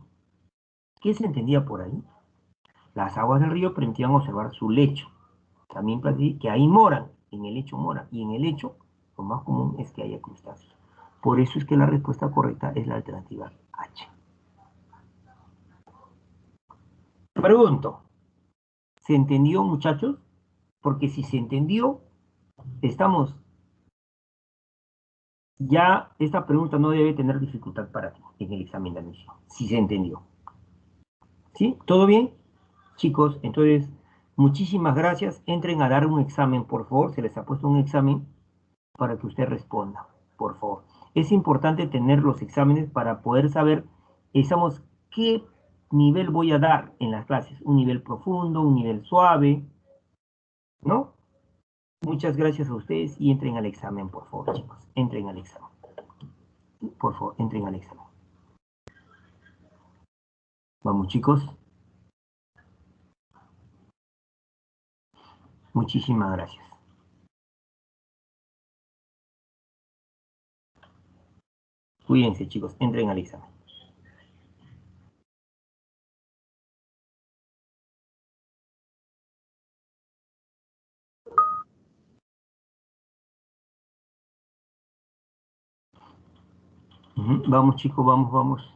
Speaker 1: ¿Qué se entendía por ahí? Las aguas del río permitían observar su lecho. También que ahí moran, en el lecho moran. Y en el lecho, lo más común es que haya crustáceos. Por eso es que la respuesta correcta es la alternativa H. Pregunto, ¿se entendió, muchachos? Porque si se entendió, estamos, ya esta pregunta no debe tener dificultad para ti en el examen de admisión, si se entendió. ¿Sí? ¿Todo bien? Chicos, entonces, muchísimas gracias. Entren a dar un examen, por favor. Se les ha puesto un examen para que usted responda, por favor. Es importante tener los exámenes para poder saber, digamos, qué nivel voy a dar en las clases. Un nivel profundo, un nivel suave, ¿no? Muchas gracias a ustedes y entren al examen, por favor, chicos. Entren al examen. Por favor, entren al examen. Vamos, chicos. Muchísimas gracias. Cuídense, chicos. Entren al examen. Vamos, chicos, vamos, vamos.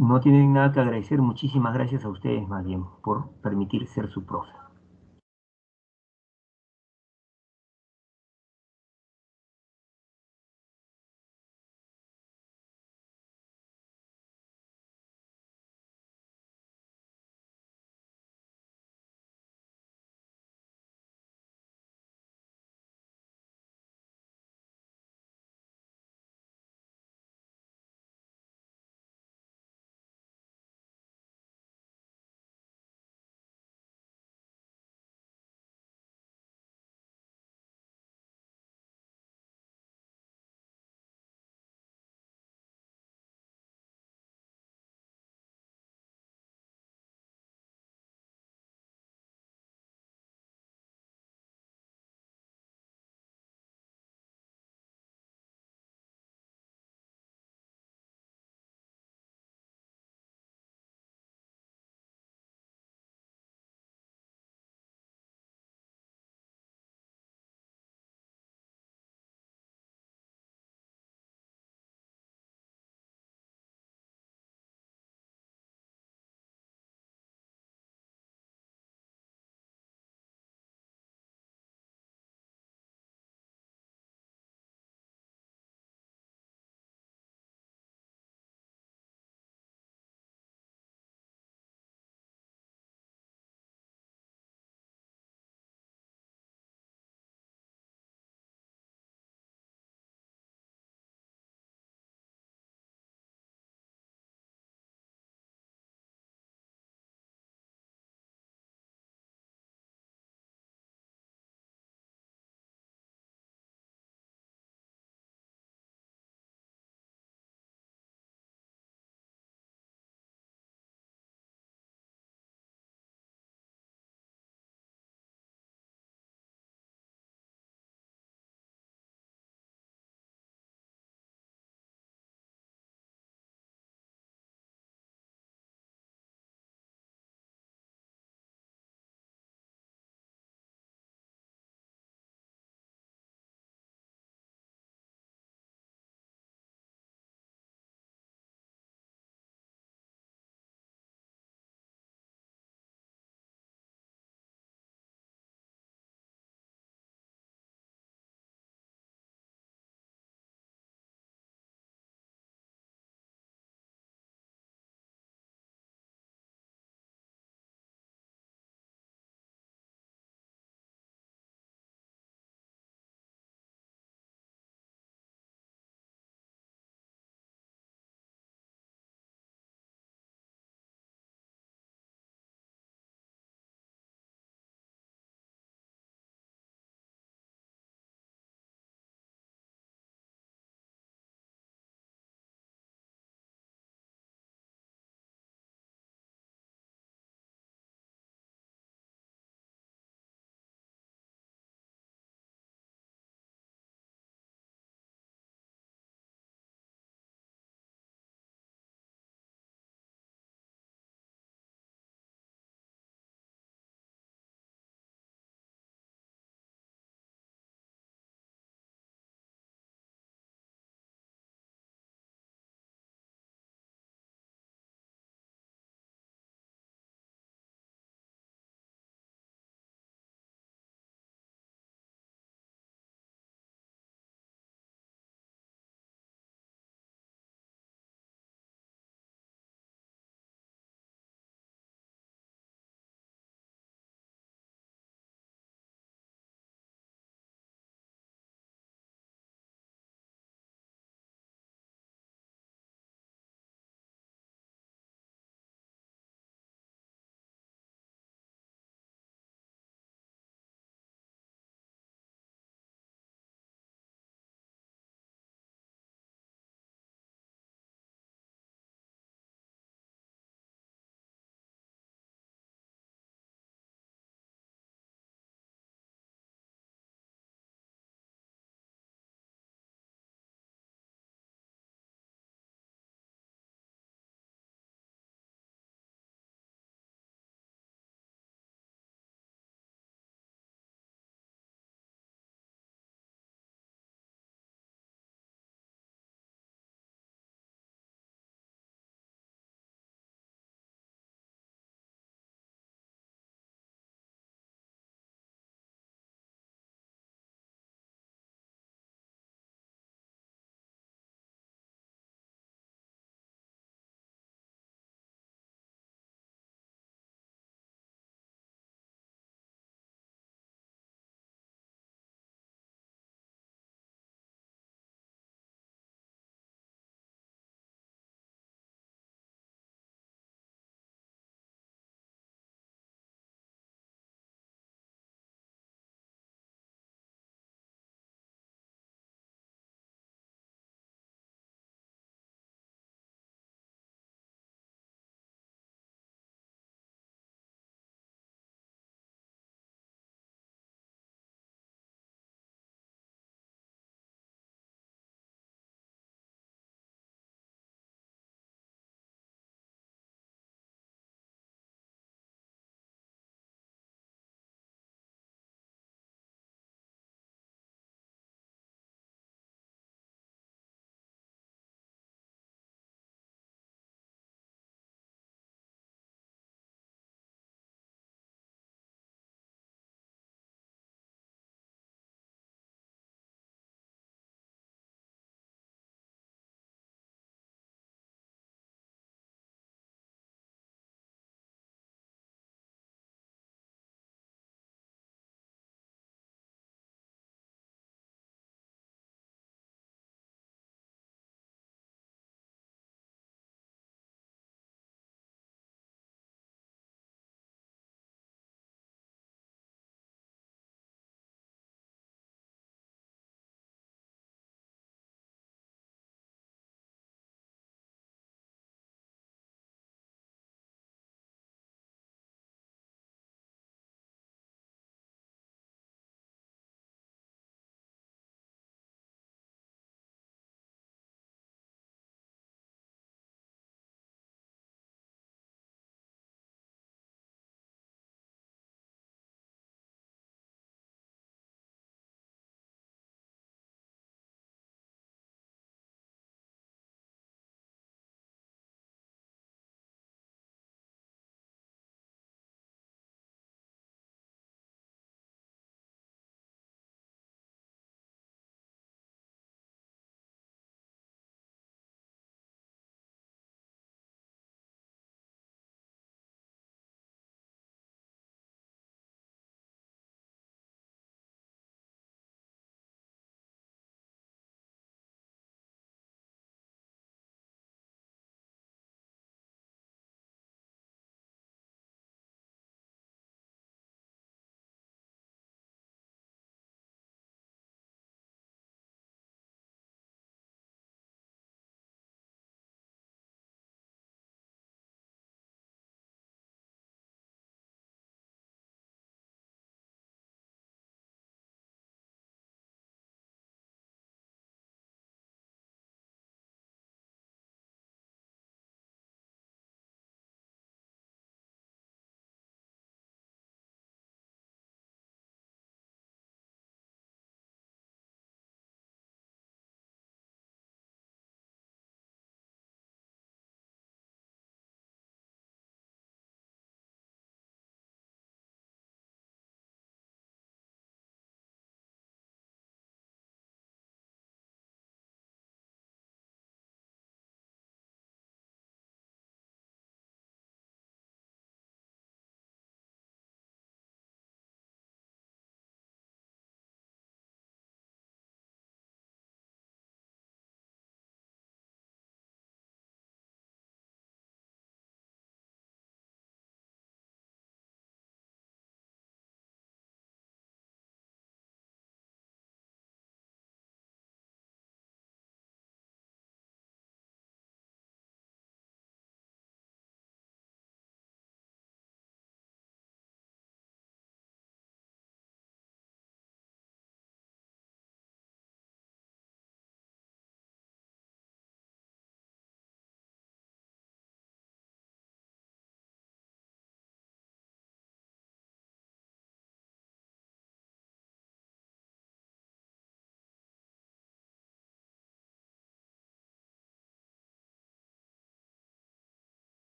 Speaker 1: No tienen nada que agradecer. Muchísimas gracias a ustedes, más bien, por permitir ser su profe.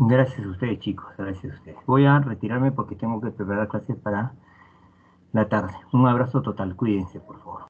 Speaker 1: Gracias a ustedes, chicos, gracias a ustedes. Voy a retirarme porque tengo que preparar clases para la tarde. Un abrazo total, cuídense, por favor.